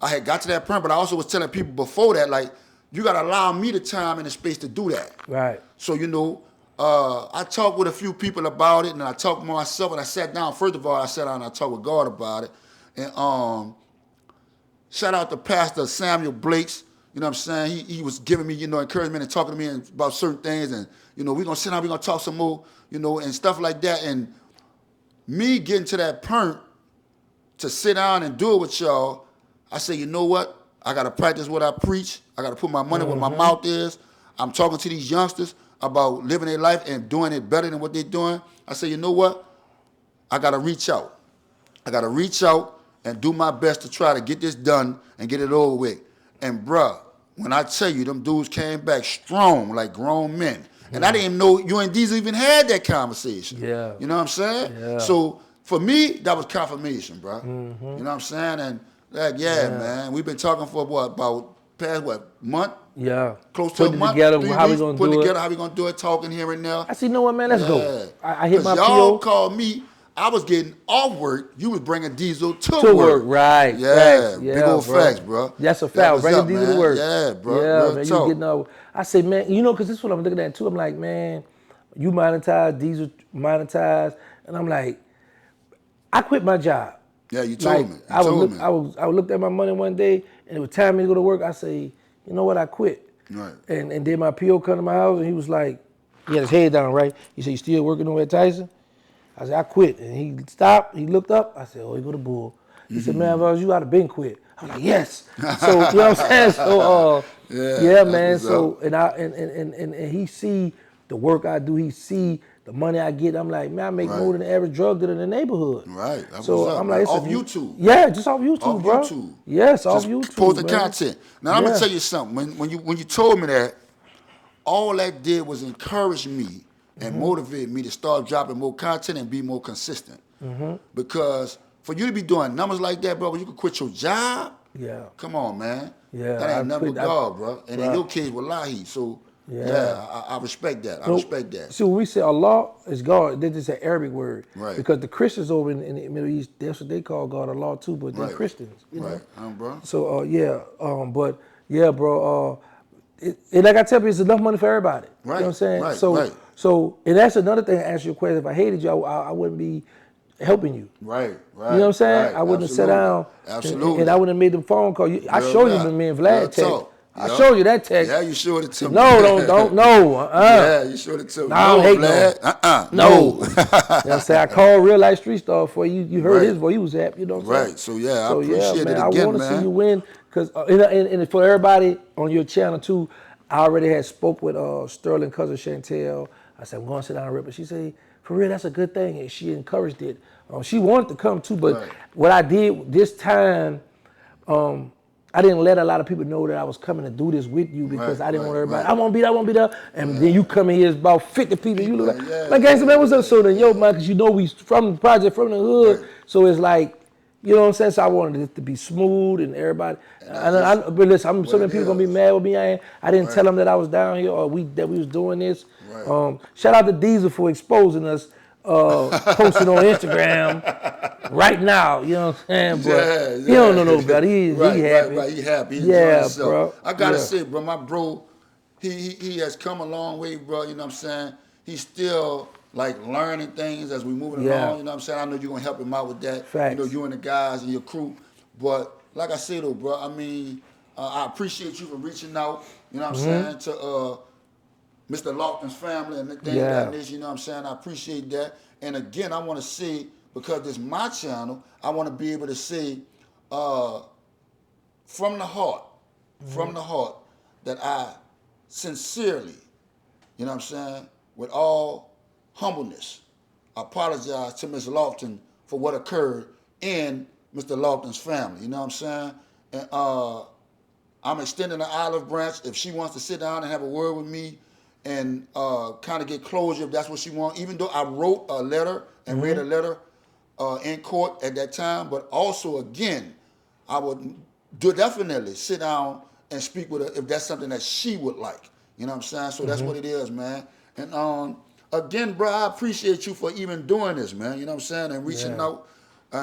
I had got to that point, but I also was telling people before that, like, you got to allow me the time and the space to do that. Right. So, you know, I talked with a few people about it, and I talked with myself, and I sat down. First of all, I sat down and I talked with God about it. And shout out to Pastor Samuel Blakes. You know what I'm saying? He was giving me, you know, encouragement and talking to me about certain things. And, you know, we're going to sit down, we're going to talk some more, you know, and stuff like that. And me getting to that point to sit down and do it with y'all, I say, you know what? I got to practice what I preach. I got to put my money where my mouth is. I'm talking to these youngsters about living their life and doing it better than what they're doing. I say, you know what? I got to reach out. I got to reach out and do my best to try to get this done and get it over with. And bruh, when I tell you, them dudes came back strong like grown men. And I didn't even know you and Diesel even had that conversation. Yeah. You know what I'm saying? Yeah. So for me, that was confirmation, bruh. You know what I'm saying? And like, man, we've been talking for about past month? Yeah. Close to a month. Together, 3 how weeks, we gonna putting do together it? how we gonna do it, talking here and there. I said, you know what, man, let's go. I hit my y'all PO. called me. I was getting off work. You was bringing Diesel to work. Right. Yeah, facts. big old facts, bro. That's a fact. Bringing Diesel to work. Yeah, bro. Yeah, real man. talk. You getting out. I say, man, you know, because this is what I'm looking at too. I'm like, man, you monetize, Diesel monetize, and I'm like, I quit my job. Yeah, you told me. I looked at my money one day, and it was time for me to go to work. I say, you know what? I quit. Right. And then my PO come to my house, and he was like, he had his head down, right? He said, you still working over at Tyson? I said, I quit. And he stopped. He looked up. I said, oh, he go to Bull. He said, man, if I was you, I'd have been quit. I was like, yes. So, you know what I'm saying? So, yeah, man. So, and he see the work I do. He see the money I get. I'm like, man, I make more than the average drug dealer in the neighborhood. Right. That So up, I'm like, off YouTube. Yeah, just off YouTube, Off bro. YouTube. Yes, off Just YouTube, post the man. content. Now, I'm going to tell you something. When you told me that, all that did was encourage me and motivate me to start dropping more content and be more consistent. Because for you to be doing numbers like that, bro, when you could quit your job, Yeah. come on, man. Yeah, That ain't nothing but God, bro. And in Right. your case, wallahi. So I respect that. I respect that. See, when we say Allah is God, this is an Arabic word. Right. Because the Christians over in the Middle East, that's what they call God, Allah too, but they're Christians. You know? Bro. So, but yeah, bro, like I tell you, it's enough money for everybody. Right. You know what I'm saying? Right. So, and that's another thing to answer your question. If I hated you, I wouldn't be helping you. Right. You know what I'm saying? I wouldn't have sat down and I wouldn't have made them phone call. I showed you me and Vlad text. I showed you that text. Yeah, you showed it to me. No, don't. Yeah, you showed it to me. No, I don't hate Vlad. No. You know what I'm saying? I called Real Life Street Star for you. You heard his voice. He was happy. You know what I'm saying? Right. So, yeah, I appreciate it again, I want to see you win. Because and for everybody on your channel, too, I already had spoke with Sterling, cousin Chantel. I said, I'm going to sit down and Rippa. She said, for real, that's a good thing. And she encouraged it. She wanted to come, too. But what I did this time, I didn't let a lot of people know that I was coming to do this with you because I didn't want everybody, I won't be there. And then you come in here, it's about 50 people. You look like Gangsta Man, what's up? So then, yo, man, because you know we from the project, from the hood. So it's like, you know what I'm saying? So I wanted it to be smooth and everybody. But listen, so many people going to be mad with me. I didn't tell them that I was down here or that we was doing this. Shout out to Diesel for exposing us, posting on Instagram right now. You know what I'm saying? But he don't know no better. He happy. Right. He happy. He bro. I got to say, bro, my bro, he has come a long way, bro. You know what I'm saying? He's still like learning things as we moving along. You know what I'm saying? I know you're going to help him out with that. Facts. You know, you and the guys and your crew. But like I said, though, bro, I mean, I appreciate you for reaching out, you know what I'm saying, to Mr. Lofton's family and the thing like this, you know what I'm saying? I appreciate that. And again, I want to say, because this is my channel, I want to be able to say from the heart, that I sincerely, you know what I'm saying, with all humbleness, apologize to Ms. Lofton for what occurred in Mr. Lofton's family, you know what I'm saying? And I'm extending the olive branch. If she wants to sit down and have a word with me and kind of get closure if that's what she wants, even though I wrote a letter and read a letter in court at that time, but also, again, I would definitely sit down and speak with her if that's something that she would like. You know what I'm saying? So that's what it is, man. And again, bro, I appreciate you for even doing this, man. You know what I'm saying? And reaching out,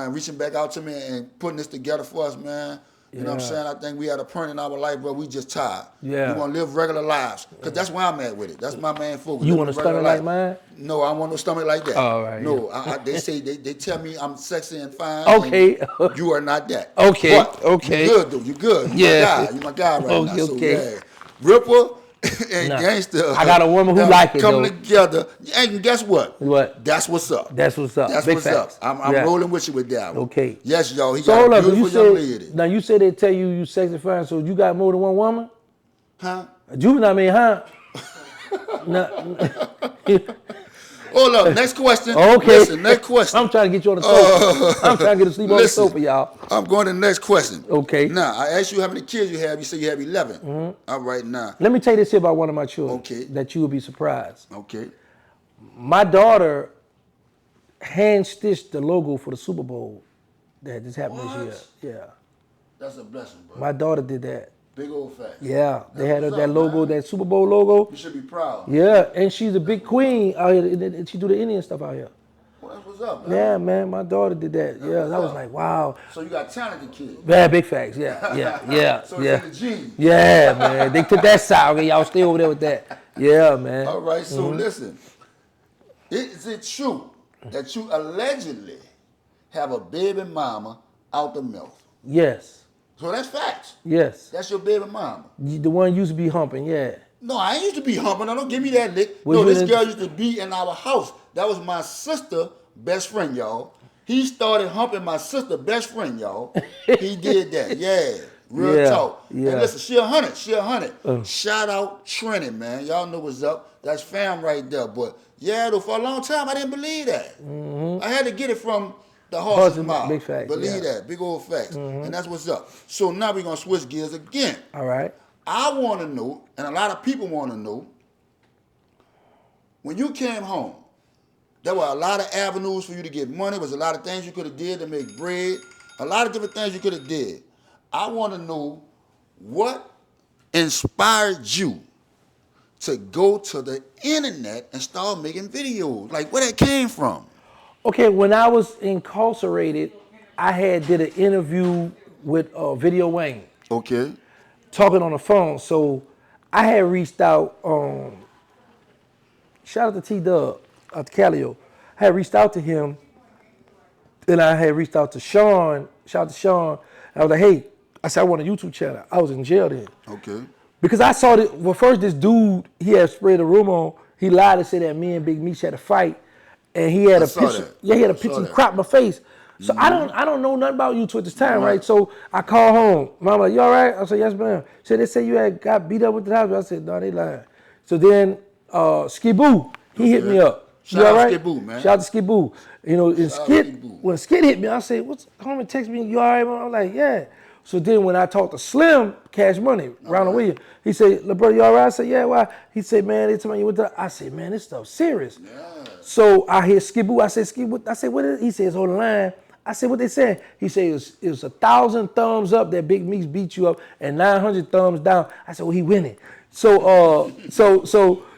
reaching back out to me and putting this together for us, man. You know what I'm saying? I think we had a point in our life, bro. We just tired. Yeah. We want to live regular lives. Because that's where I'm at with it. That's my main focus. You want a stomach like mine? No, I don't want no stomach like that. Oh, right. No, they say, they tell me I'm sexy and fine. Okay. And you are not that. Okay. But okay. You good, dude. You good. You my guy right now. So, yeah. Rippa and Gangsta. I got a woman who like it, come together. And guess what? What? That's what's up. That's what's up. That's Big what's facts. up. I'm rolling with you with that one. Okay. Yes, y'all. He so got a beautiful young lady. Now, you said they tell you sexy fine, so you got more than one woman? Huh? Juvenile, I mean, huh? No. Hold up. Next question. Okay. Listen, next question. I'm trying to get you on the sofa. I'm trying to get to sleep on the sofa, y'all. I'm going to the next question. Okay. Now, I asked you how many kids you have. You said you have 11. All right, now. Let me tell you this here about one of my children. Okay. That you will be surprised. Okay. My daughter hand-stitched the logo for the Super Bowl that just happened this year. Yeah. That's a blessing, bro. My daughter did that. Big old fact. Yeah, they had that logo, that Super Bowl logo. You should be proud. Yeah, and she's a big queen out here. And she do the Indian stuff out here. Well, that's what's up, man. Yeah, man, my daughter did that. Yeah, that was like, wow. So you got talented kids. Yeah, big facts. Yeah. So it's in the genes. Yeah, man. They took that side. Okay, y'all stay over there with that. Yeah, man. All right, so listen. Is it true that you allegedly have a baby mama out the MILF? Yes. So that's facts. Yes. That's your baby mama. The one used to be humping, yeah. No, I ain't used to be humping. Now, don't give me that lick. No, this girl used to be in our house. That was my sister's best friend, y'all. He started humping my sister's best friend, y'all. He did that. Yeah. Real talk. Yeah. And listen, she a hundred. Shout out Trinity, man. Y'all know what's up. That's fam right there. But yeah, though, for a long time, I didn't believe that. I had to get it from the horse's mouth. Big facts. Believe that. Big old facts. And that's what's up. So now we're going to switch gears again. All right. I want to know, and a lot of people want to know, when you came home, there were a lot of avenues for you to get money. There was a lot of things you could have did to make bread. A lot of different things you could have did. I want to know what inspired you to go to the internet and start making videos? Like, where that came from? Okay, when I was incarcerated, I did an interview with Video Wayne, Okay. talking on the phone. So I had reached out. Shout out to T-Dub, out to Calio. I had reached out to him, and I had reached out to Sean. Shout out to Sean. I was like, hey, I said I want a YouTube channel. I was in jail then. Okay. Because I saw that, well, first this dude, he had spread a rumor. He lied and said that me and Big Meech had a fight, and he had a picture. Yeah, he had a picture cropped my face. So I don't know nothing about YouTube at this time, right? So I called home. Mama like, you all right? I said, yes, ma'am. She said, they say you had got beat up with the hospital. I said, no, they lying. So then Skiboo, he hit me up. Shout out Skiboo, man. Shout out to Skiboo. You know, when Skid hit me, I said, what's homie text me, you all right, man? I'm like, yeah. So then when I talked to Slim, Cash Money, Ronald Williams, he said, "Little brother, you all right?" I said, "Yeah, why?" He said, "Man, they told me you went to." I said, "Man, this stuff's serious." Yeah. So I hear Skiboo. I said, "Skiboo." I said, "What is it?" He says, "Hold the line." I said, "What they saying?" He said, "It was 1,000 thumbs up that Big Meeks beat you up, and 900 thumbs down." I said, "Well, he winning." So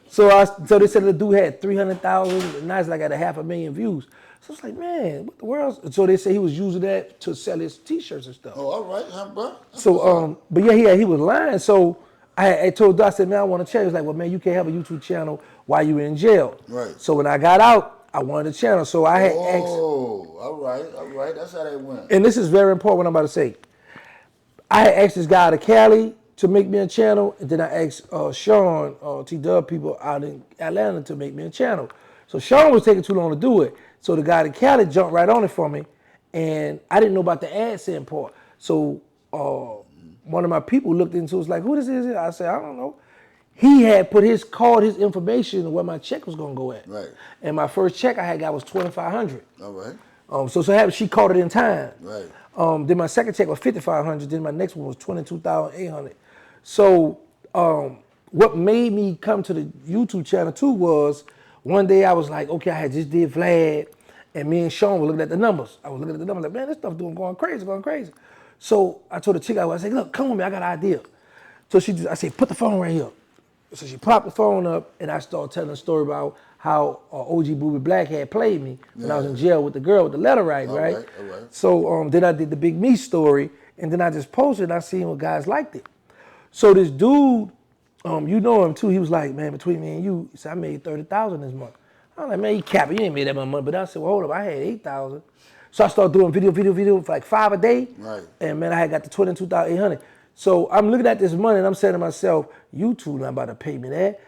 so they said the dude had 300,000, and now it's like at 500,000 views. So it's like, man, what the world? So they say he was using that to sell his T-shirts and stuff. Oh, all right, huh, bro. So, but yeah, he was lying. So I told Doc, I said, man, I want to change. He was like, well, man, you can't have a YouTube channel while you in jail. Right. So when I got out, I wanted a channel. So I had asked. Oh, all right. That's how they went. And this is very important what I'm about to say. I had asked this guy out of Cali to make me a channel, and then I asked Sean, T-Dub people out in Atlanta to make me a channel. So Sean was taking too long to do it. So the guy in Cali jumped right on it for me, and I didn't know about the AdSense part. So one of my people looked into it, was like, who this is? I said, I don't know. He had put his information where my check was gonna go at. Right. And my first check I had got was $2,500. All right. So happened she caught it in time. Right. Then my second check was $5,500. Then my next one was $22,800. So what made me come to the YouTube channel too was one day I was like, okay, I had just did Vlad, and me and Sean were looking at the numbers. I was looking at the numbers like, man, this stuff going crazy. So I told the chick, I said, look, come with me, I got an idea. So I said, put the phone right here. So she popped the phone up, and I started telling a story about how OG Booby Black had played me when I was in jail with the girl with the letter writing, right? All right. So then I did the Big Me story, and then I just posted, and I seen what guys liked it. So this dude, you know him too, he was like, man, between me and you, he said, I made $30,000 this month. I was like, man, you capping, you ain't made that much money. But I said, well, hold up, I had $8,000. So I started doing video for like 5 a day. Right. And man, I had got to $22,800. So I'm looking at this money and I'm saying to myself, YouTube not about to pay me that.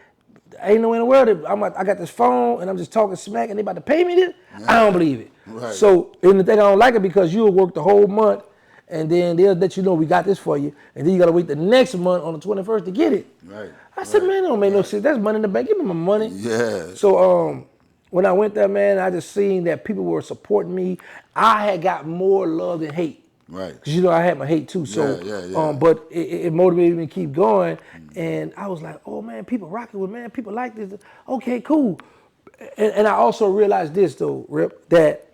Ain't no way in the world that I got this phone and I'm just talking smack and they about to pay me this? Yeah. I don't believe it. Right. So, and the thing I don't like it because you'll work the whole month and then they'll let you know we got this for you. And then you got to wait the next month on the 21st to get it. Right. I said, man, it don't make no sense. That's money in the bank. Give me my money. Yeah. So when I went there, man, I just seen that people were supporting me. I had got more love than hate. Right. Because, you know, I had my hate too. So, yeah. But it motivated me to keep going. And I was like, oh, man, people rocking with, man, people like this. Okay, cool. And I also realized this, though, Rip, that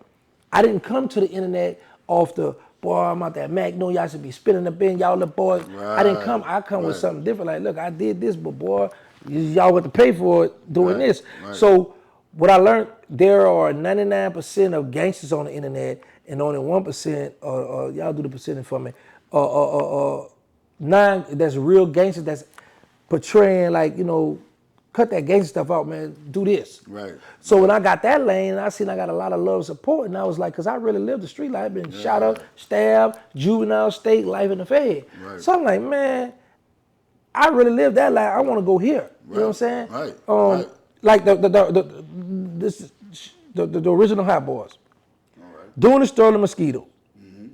I didn't come to the internet off the, boy, I'm out there, Mac, no, y'all should be spinning up in, y'all little boys. Right. I come with something different. Like, look, I did this, but boy, y'all want to pay for it doing this. Right. So what I learned, there are 99% of gangsters on the internet and only 1%, y'all do the percentage for me, 9 that's real gangsters that's portraying like, you know, cut that gangster stuff out, man, do this. Right. So when I got that lane, I seen I got a lot of love and support, and I was like, because I really lived the street life. I've been shot up, stabbed, juvenile, state, life in the Fed. Right. So I'm like, man, I really lived that life. I want to go here. Right. You know what I'm saying? Right. Like the original Hot Boys. Doing the Sterling Mosquito. Mm-hmm.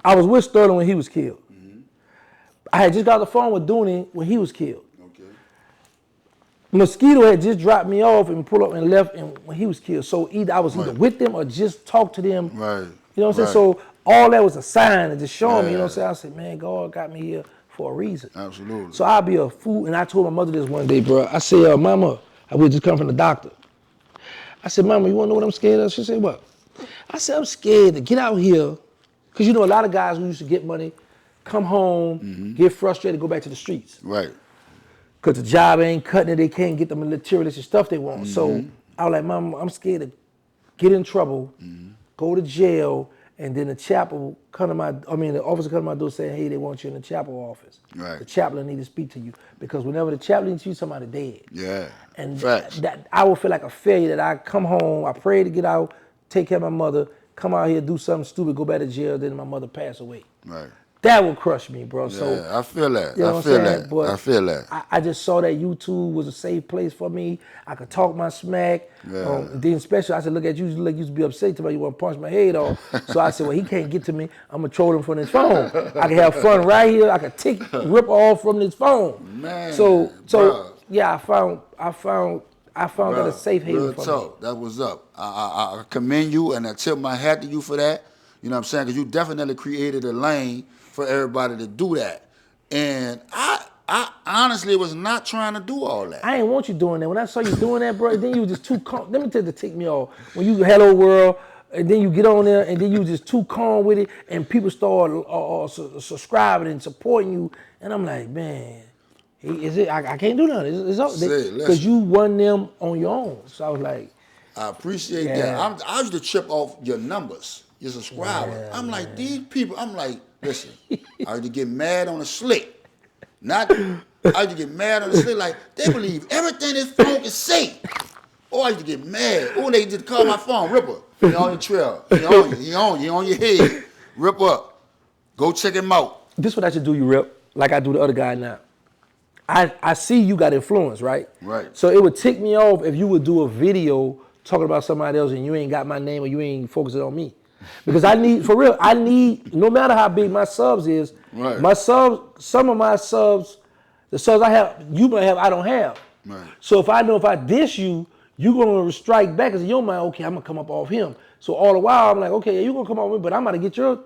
I was with Sterling when he was killed. Mm-hmm. I had just got the phone with Dooney when he was killed. Okay. Mosquito had just dropped me off and pulled up and left when he was killed. So either I was either with them or just talked to them. Right. You know what I'm saying? So all that was a sign to just show me. You know what I'm saying? I said, man, God got me here for a reason. Absolutely. So I'll be a fool. And I told my mother this one day, bro. I said, Mama, I would just come from the doctor. I said, Mama, you want to know what I'm scared of? She said, what? I said, I'm scared to get out here, because you know a lot of guys who used to get money, come home, get frustrated, go back to the streets. Right. because the job ain't cutting it. They can't get the materialistic stuff they want. So I was like, Mom, I'm scared to get in trouble, go to jail, and then the chapel the officer come to my door saying, hey, they want you in the chapel office. Right. The chaplain need to speak to you. Because whenever the chaplain needs you, somebody dead. Yeah. And Facts. that I would feel like a failure that I come home, I pray to get out, take care of my mother, come out here, do something stupid, go back to jail, then my mother pass away. Right. That would crush me, bro. Yeah, So I feel that. you know I feel that. But I feel that. I just saw that YouTube was a safe place for me. I could talk my smack. Yeah. Then especially, I said, look at you, you used to be upset to me, you want to punch my head off. So I said, well, he can't get to me. I'm going to troll him from his phone. I can have fun right here. I can rip off from his phone. Man, so bruh. yeah, I found that a safe haven real for talk. That was up. I commend you, and I tip my hat to you for that. You know what I'm saying? Because you definitely created a lane for everybody to do that. And I honestly was not trying to do all that. I ain't want you doing that. When I saw you doing that, bro, then you was just too calm. Let me tell you to take me off. When you hello world, and then you get on there, and then you was just too calm with it, and people start subscribing and supporting you, and I'm like, man, I can't do nothing. It's up because you won them on your own. So I was like, I appreciate that. I used to trip off your numbers, your subscribers. Yeah, I'm like, these people, I'm like, listen, I used to get mad on the slick. I used to get mad on the slick, like, they believe everything this phone can say. Or I used to get mad. Or they just call my phone, Ripper. He on your trail. He on your head. Rip up. Go check him out. This is what I should do, you Rip, like I do the other guy now. I see you got influence, right? Right. So it would tick me off if you would do a video talking about somebody else and you ain't got my name or you ain't focusing on me. Because I need, no matter how big my subs is, right. my subs, some of my subs, the subs I have, you might have, I don't have. Right. So if I know if I diss you, you're going to strike back because in your mind, okay, I'm going to come up off him. So all the while, I'm like, okay, yeah, you're going to come off me, but I'm going to get your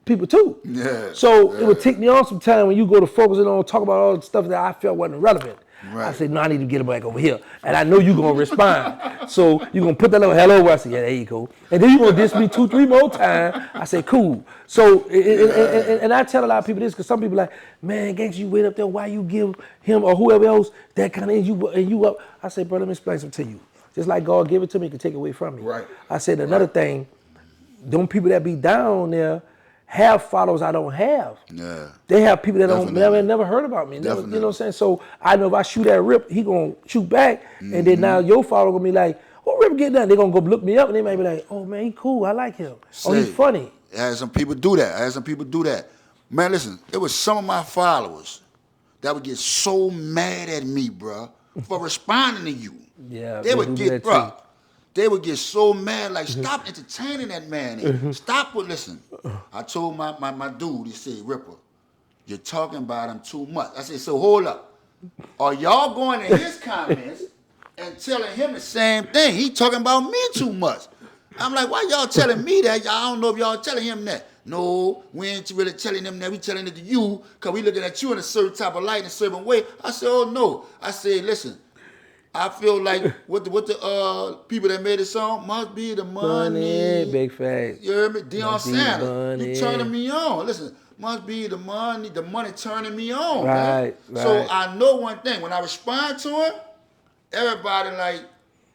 people too. Yeah. So it would tick me off sometimes when you go to focusing on, talk about all the stuff that I felt wasn't relevant. Right. I said, no, I need to get it back over here. And I know you're going to respond. So you're going to put that little hello where I say, yeah, there you go. And then you're going to diss me 2-3 more times. I say, cool. So, and I tell a lot of people this because some people like, man, Gangsta, you wait up there. Why you give him or whoever else that kind of, and you up? I say, bro, let me explain something to you. Just like God give it to me, he can take it away from me. Right. I said, another thing, them people that be down there have followers I don't have. Yeah. They have people that never heard about me. Never, you know what I'm saying? So I know if I shoot at Rip, he gonna shoot back, and then now your follower gonna be like, oh, Rip get done. They gonna go look me up, and they might be like, oh man, he cool, I like him. Oh, he's funny. I had some people do that. Man, listen, it was some of my followers that would get so mad at me, bro, for responding to you. Yeah, they would get, bro. They would get so mad, like, stop entertaining that man. And stop with, listen. I told my dude, he said, Ripper, you're talking about him too much. I said, so hold up. Are y'all going to his comments and telling him the same thing? He talking about me too much. I'm like, why y'all telling me that? I don't know if y'all telling him that. No, we ain't really telling him that. We telling it to you because we looking at you in a certain type of light, in a certain way. I said, oh, no. I said, listen. I feel like what the people that made the song must be the money. Big facts. You heard me? Deion Sanders. You turning me on. Listen, must be the money turning me on. Right. So I know one thing. When I respond to it, everybody like,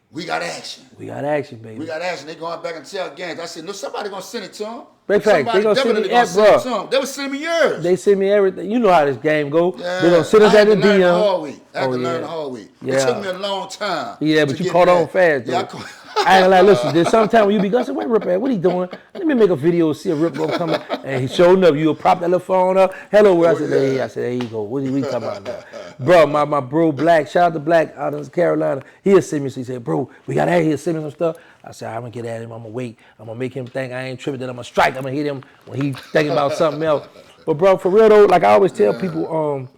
we got action. We got action, baby. We got action. They going back and tell Gans. I said, no, somebody gonna send it to him. Big fact. They gonna send me bro. They was sending me yours. They send me everything. You know how this game go. Yeah. They gonna send us at the DM. I had to learn the hard way. Yeah. It took me a long time. Yeah, but you caught on fast, though. Yeah, I ain't like, listen, there's sometimes when you be going, say, where Rip at? What he doing? Let me make a video, see a Rip gonna come in. And he showing up, you'll prop that little phone up. Hello, where I said, hey, there you go. What are we talking about now? Bro, my bro Black, shout out to Black out in Carolina. He'll send me, so he said, bro, we got out here, send me some stuff. I said, I'm gonna get at him, I'm gonna wait. I'm gonna make him think I ain't tripping, then I'm gonna strike. I'm gonna hit him when he thinking about something else. But bro, for real though, like I always tell people,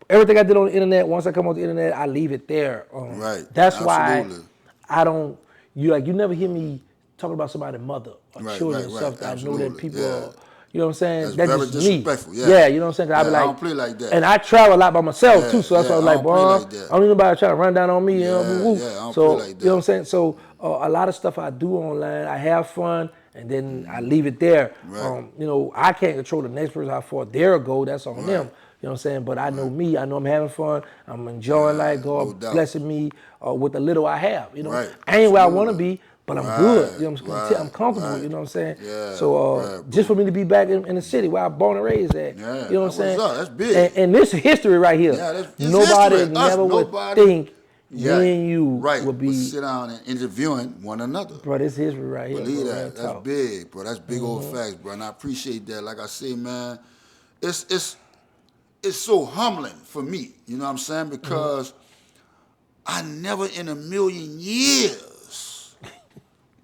everything I did on the internet, once I come on the internet, I leave it there. Right. That's why I don't, you never hear me talking about somebody's mother or children and stuff that I know that people are, you know what I'm saying? That's very just disrespectful. Me. Yeah, you know what I'm saying? Yeah, I be like, I don't play like that. And I travel a lot by myself too, so that's why I was like, bro, like I don't need nobody trying to run down on me. Yeah, I don't play like that. You know what I'm saying? So a lot of stuff I do online, I have fun, and then I leave it there. Right. You know, I can't control the next person how far they'll go. That's on them. know what I'm saying? But I know me, I know I'm having fun, I'm enjoying life, God no doubt. blessing me with the little I have, you know. Right, I ain't where I want to absolutely. be, but I'm good, you know Right, what I'm saying? I'm comfortable, right. you know what I'm saying? Yeah, So right, just bro. for me to be back in the city where I was born and raised at, Yeah, you know what I'm that's saying? what's up. That's big. And this is history right here. Yeah, it's Nobody history. never would Nobody. think Yeah, me and you right. would We'll be, sit down and interviewing one another. bro, this history right here, Believe bro, real that. That's talk. big, bro. That's big old facts, bro. And I appreciate that. Like I say, man, it's so humbling for me. You know what I'm saying? Because I never in a million years,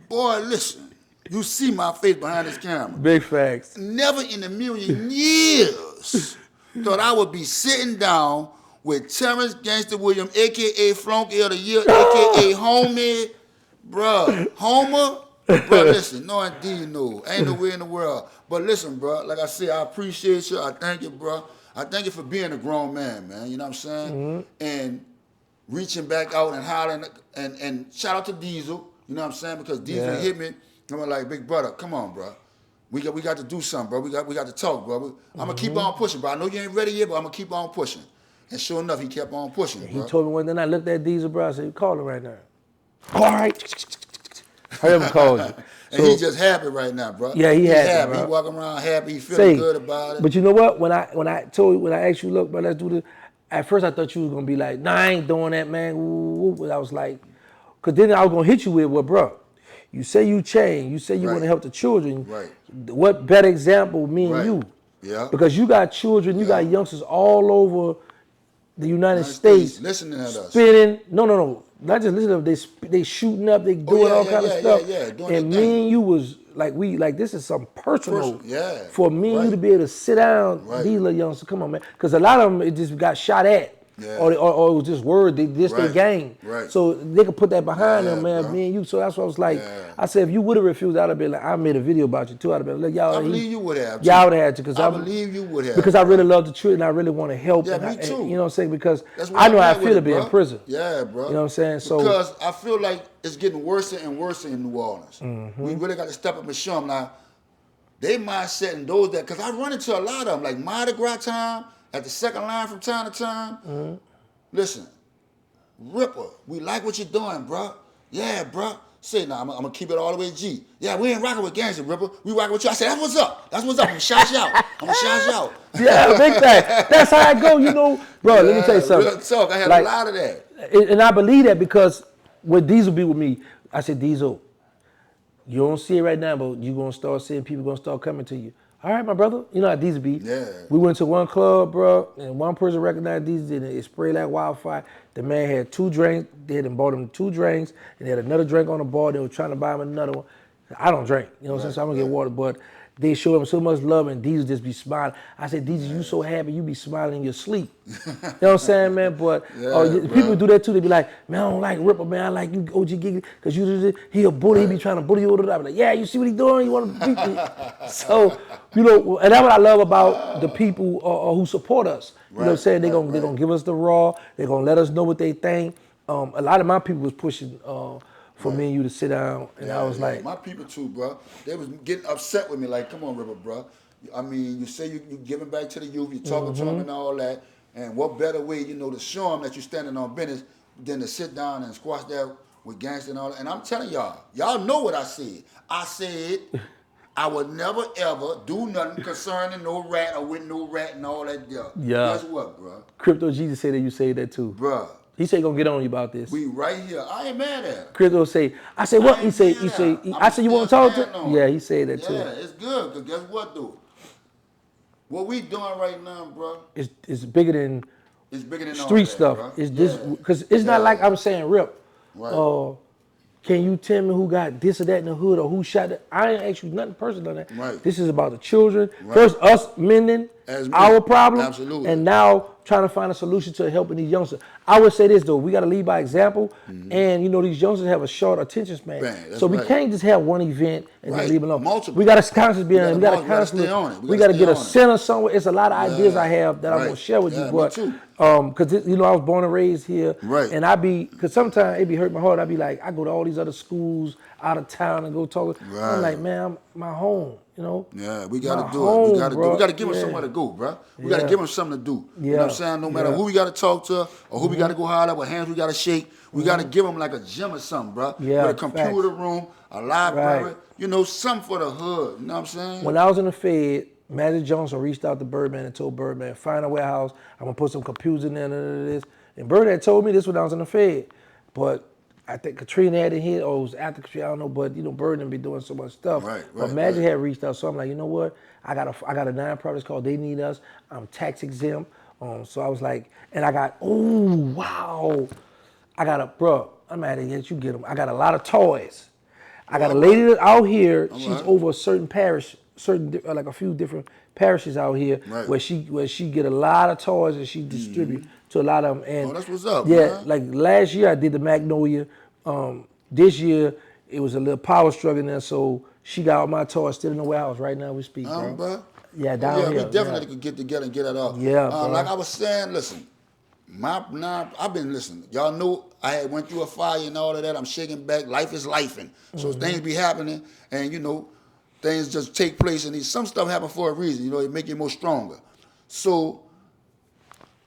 boy, listen. You see my face behind this camera. Big facts. Never in a million years thought I would be sitting down with TerranceGanstaWilliams, a.k.a. Flunky of the Year, a.k.a. Homie, bruh. Homer? Bruh, listen, no indeed, no. Ain't no way in the world. But listen, bruh, like I said, I appreciate you. I thank you, bruh. I thank you for being a grown man, man. You know what I'm saying? And reaching back out and hollering, and shout out to Diesel, you know what I'm saying? Because Diesel hit me, and I'm like, big brother, come on, bro. We got to do something, bro. We got to talk, bro. I'm gonna keep on pushing, bro. I know you ain't ready yet, but I'm gonna keep on pushing. And sure enough, he kept on pushing, He bro. told me one day, I looked at Diesel, bro, I said, call him right now. All right. Heard him call you. And he just happy right now, bro. Yeah, he happy, bro. He walking around happy. He feeling good about it. But you know what? When I asked you, look, bro, let's do this. At first, I thought you was gonna be like, nah, I ain't doing that, man. Ooh. But I was like, cause then I was gonna hit you with, well, bro, you say you change. You say you want to help the children. Right. What better example, me and you? Yeah. Because you got children, you got youngsters all over the United States listening at us. spinning. No. Not just listening to them, they shooting up, they doing all kind of stuff. Doing and me and you was like this is something personal. For me and you to be able to sit down, these little youngsters, come on, man. Because a lot of them, it just got shot at. Or it was just word, they gang. So they could put that behind them, man, bro. Me and you. So that's what I was like. I said, if you would have refused, I'd have been like, I made a video about you too. I'd have been like, y'all. I believe you would have. Y'all would have had to. Cause I believe you would have. Because I really love the children and I really want to help. Yeah, me too. You know what I'm saying? Because I know how I feel to be in prison. Yeah, bro. You know what I'm saying? So because I feel like it's getting worse and worse in New Orleans. We really got to step up and show them. Now, they mindset and those that, because I run into a lot of them, like Mardi Gras time, at the second line from time to time. Listen, Ripper, we like what you're doing, bro. Yeah, bro. Say, nah, I'm going to keep it all the way G. Yeah, we ain't rocking with gangster, Ripper. We rocking with you. I said, that's what's up. That's what's up. I'm going to shout you out. I'm going to shout you out. Yeah, big thing. That's how I go, you know. Bro, let me tell you something. Real talk. I had a lot of that. And I believe that because what Diesel be with me, I said, Diesel, you don't see it right now, but you're going to start seeing people going to start coming to you. All right, my brother. You know how Diesel be. Yeah. We went to one club, bro, and one person recognized Diesel, and it sprayed like wildfire. The man had 2 drinks. They had bought him 2 drinks, and they had another drink on the bar. They were trying to buy him another one. I don't drink, you know what I'm saying? So I'm going to get water, but they showed him so much love, and Diesel just be smiling. I said, Diesel, you so happy, you be smiling in your sleep. You know what I'm saying, man? But people do that too. They be like, man, I don't like Ripper, man. I like you, OG Giggly, because he a bully. He be trying to bully you all the time. Like, yeah, you see what he doing? You want to beat me? So, you know, and that's what I love about the people who support us. You know what I'm saying? They're gonna give us the raw. They're going to let us know what they think. A lot of my people was pushing for me and you to sit down, and I was like, my people too, bro. They was getting upset with me, like, come on, Ripper, bro. I mean, you say you giving back to the youth, you talking to them and all that, and what better way, you know, to show them that you're standing on business than to sit down and squash that with gangster and all that. And I'm telling y'all know what I said. I said I would never ever do nothing concerning no rat or with no rat and all that. Yeah. Guess what, bro? Crypto Jesus said that you say that too, bro. He said he gonna get on you about this. We right here. I ain't mad at him. Crypto say, I said what? I said you want to talk to him? Yeah, he said that too. Yeah, it's good, because guess what, dude? What we doing right now, bro? It's bigger than street stuff. Bro. It's this, because it's not like I'm saying Rip. Right. Can you tell me who got this or that in the hood or who shot it? I ain't ask you nothing personal on that. Right. This is about the children. Right. First, us mending our problem. Absolutely. And now trying to find a solution to helping these youngsters. I would say this though, we got to lead by example. And you know, these youngsters have a short attention span. So we can't just have one event and then leave it alone. Multiple. We got to constantly be on it. We got to constantly, we got to get a center somewhere. It's a lot of ideas I have that I'm going to share with you. But because you know, I was born and raised here. Right. And because sometimes it be hurt my heart. I be like, I go to all these other schools out of town and go talk. I'm like, man, my home. You know You know. Yeah, we got My to do it. We home, got to do. bro. We got to give them Yeah. somewhere to go, bro. We got to Yeah. give them something to do. You know what I'm Yeah. saying? No matter Yeah. who we got to talk to or who we got to go holler, what hands we got to shake, we got to give them like a gym or something, bro. Yeah, With a computer room, a library, Right. you know, something for the hood. You know what I'm saying? When I was in the Fed, Magic Johnson reached out to Birdman and told Birdman, find a warehouse. I'm gonna put some computers in there and this. And Birdman told me this when I was in the Fed. But I think Katrina had it hit, or it was after Katrina, I don't know. But you know, Birdman be doing so much stuff. Right, But right, Magic right. had reached out, so I'm like, you know what? I got a nonprofit. It's called They Need Us. I'm tax exempt. So I was like, and I got, oh wow, I got I'm mad at you get them. I got a lot of toys. I got a lady that's out here. She's right. over a certain parish, like a few different parishes out here, Right. where she get a lot of toys and she distribute to a lot of them. And that's what's up, yeah, man. like last year I did the Magnolia. This year it was a little power struggle in there, so she got all my toys still in the warehouse right now we speak, bro. Bro. Yeah, down yeah, here. we definitely could get together and get it out. Yeah, bro. Like I was saying, listen, I've been listening. Y'all know I had went through a fire and all of that. I'm shaking back. Life is lifing. So things be happening, and you know, things just take place, and some stuff happen for a reason. You know, it make you more stronger. So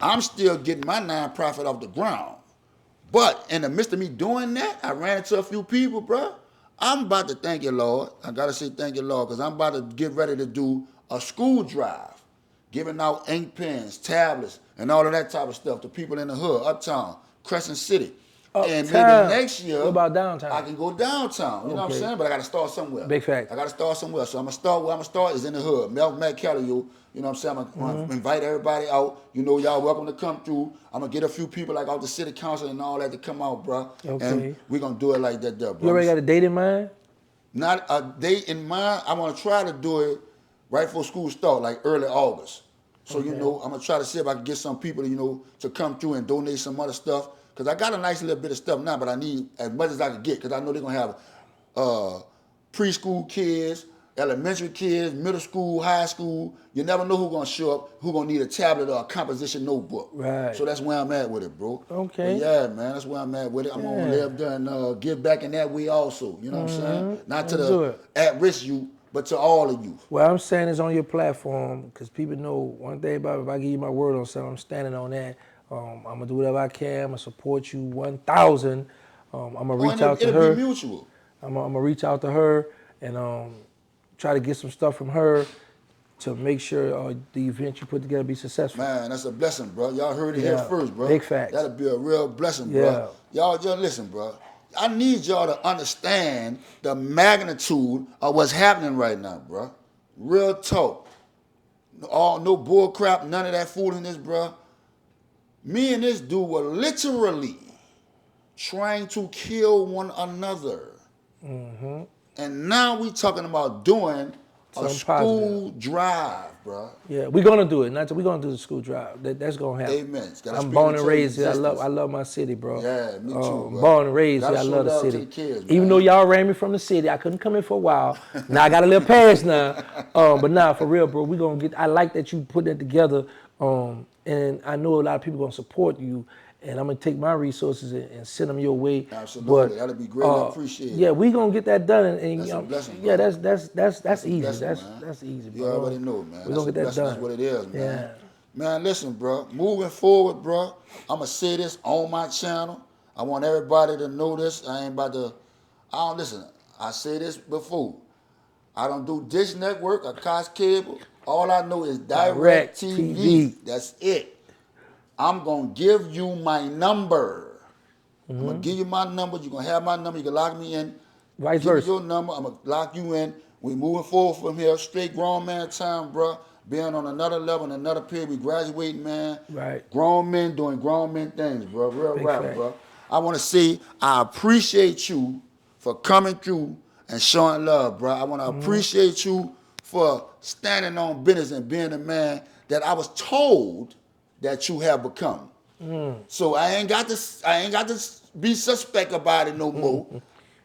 I'm still getting my nonprofit off the ground. But in the midst of me doing that, I ran into a few people, bro. I'm about to thank you, Lord. I gotta say thank you, Lord, because I'm about to get ready to do a school drive, giving out ink pens, tablets, and all of that type of stuff to people in the hood, uptown, Crescent City. And maybe next year, What about downtown? I can go downtown. You know what I'm saying? But I got to start somewhere. Big fact. I got to start somewhere. So I'm gonna start where I'm gonna start is in the hood. Matt Kelly, you know what I'm saying? I'm gonna invite everybody out. You know, y'all welcome to come through. I'm gonna get a few people like out the city council and all that to come out, bro. Okay. And we're gonna do it like that, there, bro. You already got a date in mind? Not a date in mind. I want to try to do it right before school start, like early August. So, you know, I'm going to try to see if I can get some people, you know, to come through and donate some other stuff. Because I got a nice little bit of stuff now, but I need as much as I can get. Because I know they're going to have preschool kids, elementary kids, middle school, high school. You never know who's going to show up, who's going to need a tablet or a composition notebook. Right. So that's where I'm at with it, bro. Okay. But yeah, man, that's where I'm at with it. I'm going to live there and give back in that way also. You know what I'm saying? Not to the at-risk youth, but to all of you. What I'm saying is on your platform, because people know one thing about it, if I give you my word on something, I'm standing on that. I'm going to do whatever I can. I'm going to support you 1,000. I'm going to reach out to her. It'll be mutual. I'm going to reach out to her and try to get some stuff from her to make sure the event you put together be successful. Man, that's a blessing, bro. Y'all heard it here first, bro. Big facts. That'll be a real blessing, bro. Y'all just listen, bro. I need y'all to understand the magnitude of what's happening right now, bro. Real talk. No bull crap, none of that foolishness, bro. Me and this dude were literally trying to kill one another. And now we talking about doing a school drive, bro. Yeah, we're gonna do it. We're gonna do the school drive. That's gonna happen. Amen. I'm born and raised here. I love my city, bro. Yeah, me too, bro. Born and raised here. I love the city. Even though y'all ran me from the city, I couldn't come in for a while. Now I got a little pass now. But now for real, bro, we gonna get. I like that you put that together. And I know a lot of people gonna support you. And I'm gonna take my resources and send them your way. Absolutely, but, that'd be great. I appreciate it. Yeah, we gonna get that done. And that's a blessing, yeah, bro. that's easy. Blessing, That's easy, bro. You already know, man. We gonna get that done. That's what it is, man. Yeah. Man, listen, bro. Moving forward, bro. I'ma say this on my channel. I want everybody to know this. I don't listen. I say this before. I don't do Dish Network or Cox Cable. All I know is Direct TV. That's it. I'm going to give you my number. I'm going to give you my number. You're going to have my number. You can lock me in. Vice versa. Give me your number. I'm going to lock you in. We moving forward from here. Straight grown man time, bro. Being on another level, and another period. We graduating, man. Right. Grown men doing grown men things, bro. Real Big rap, fact. bro. I want to say I appreciate you for coming through and showing love, bro. I want to appreciate you for standing on business and being a man that I was told that you have become. So I ain't got to be suspect about it no more.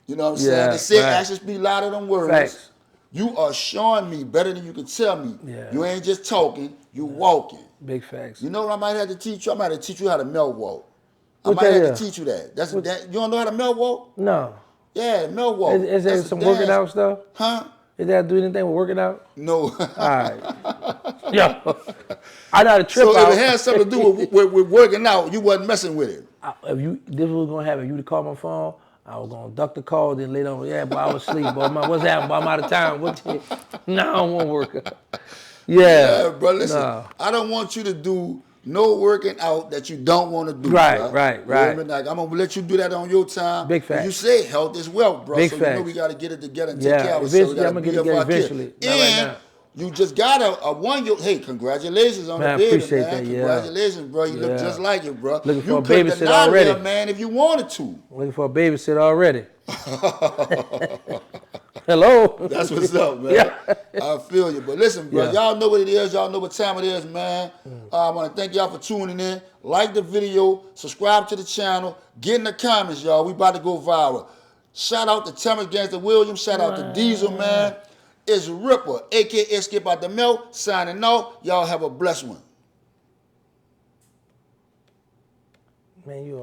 You know what I'm saying? They say actions be louder than words. Facts. You are showing me better than you can tell me. Yeah. You ain't just talking, you walking. Big facts. You know what I might have to teach you? I might have to teach you how to melt walk. I What might that have is? to teach you that. You don't know how to melt walk? No. Yeah, melt walk. Is there some working out stuff? Huh? Did that do anything with working out? No. All right. Yeah. I know how to trip So out. if it had something to do with working out, you wasn't messing with it. This was gonna happen. If you would call my phone, I was gonna duck the call. Then later on, yeah, but I was asleep. Boy, what's happening? Boy, I'm out of town. No, I don't want to work out. Yeah, bro. Listen, no. I don't want you to do no working out that you don't want to do. Right, bro. right. You know what I mean? Like, I'm gonna let you do that on your time. Big facts. You say health is wealth, bro. Big so facts. you know we gotta get it together and Yeah, take care of ourselves. eventually, We I'm gonna gotta get be it up together our eventually. kids. Not right And now. you just got a 1 year. Hey, congratulations on Man, I the baby, appreciate man. that, yeah. Congratulations, bro. You look Yeah. just like it, bro. Looking for you a could babysitter deny already. Them, man, if you wanted to. Looking for a babysitter already. Hello. That's what's up, man. Yeah. I feel you. But listen, bro, Yeah. y'all know what it is. Y'all know what time it is, man. I want to thank y'all for tuning in. Like the video. Subscribe to the channel. Get in the comments, y'all. We about to go viral. Shout out to TerranceGanstaWilliams. Shout out to Diesel, man. It's Rippa, a.k.a. Skip Out the Milk, signing off. Y'all have a blessed one. Man, you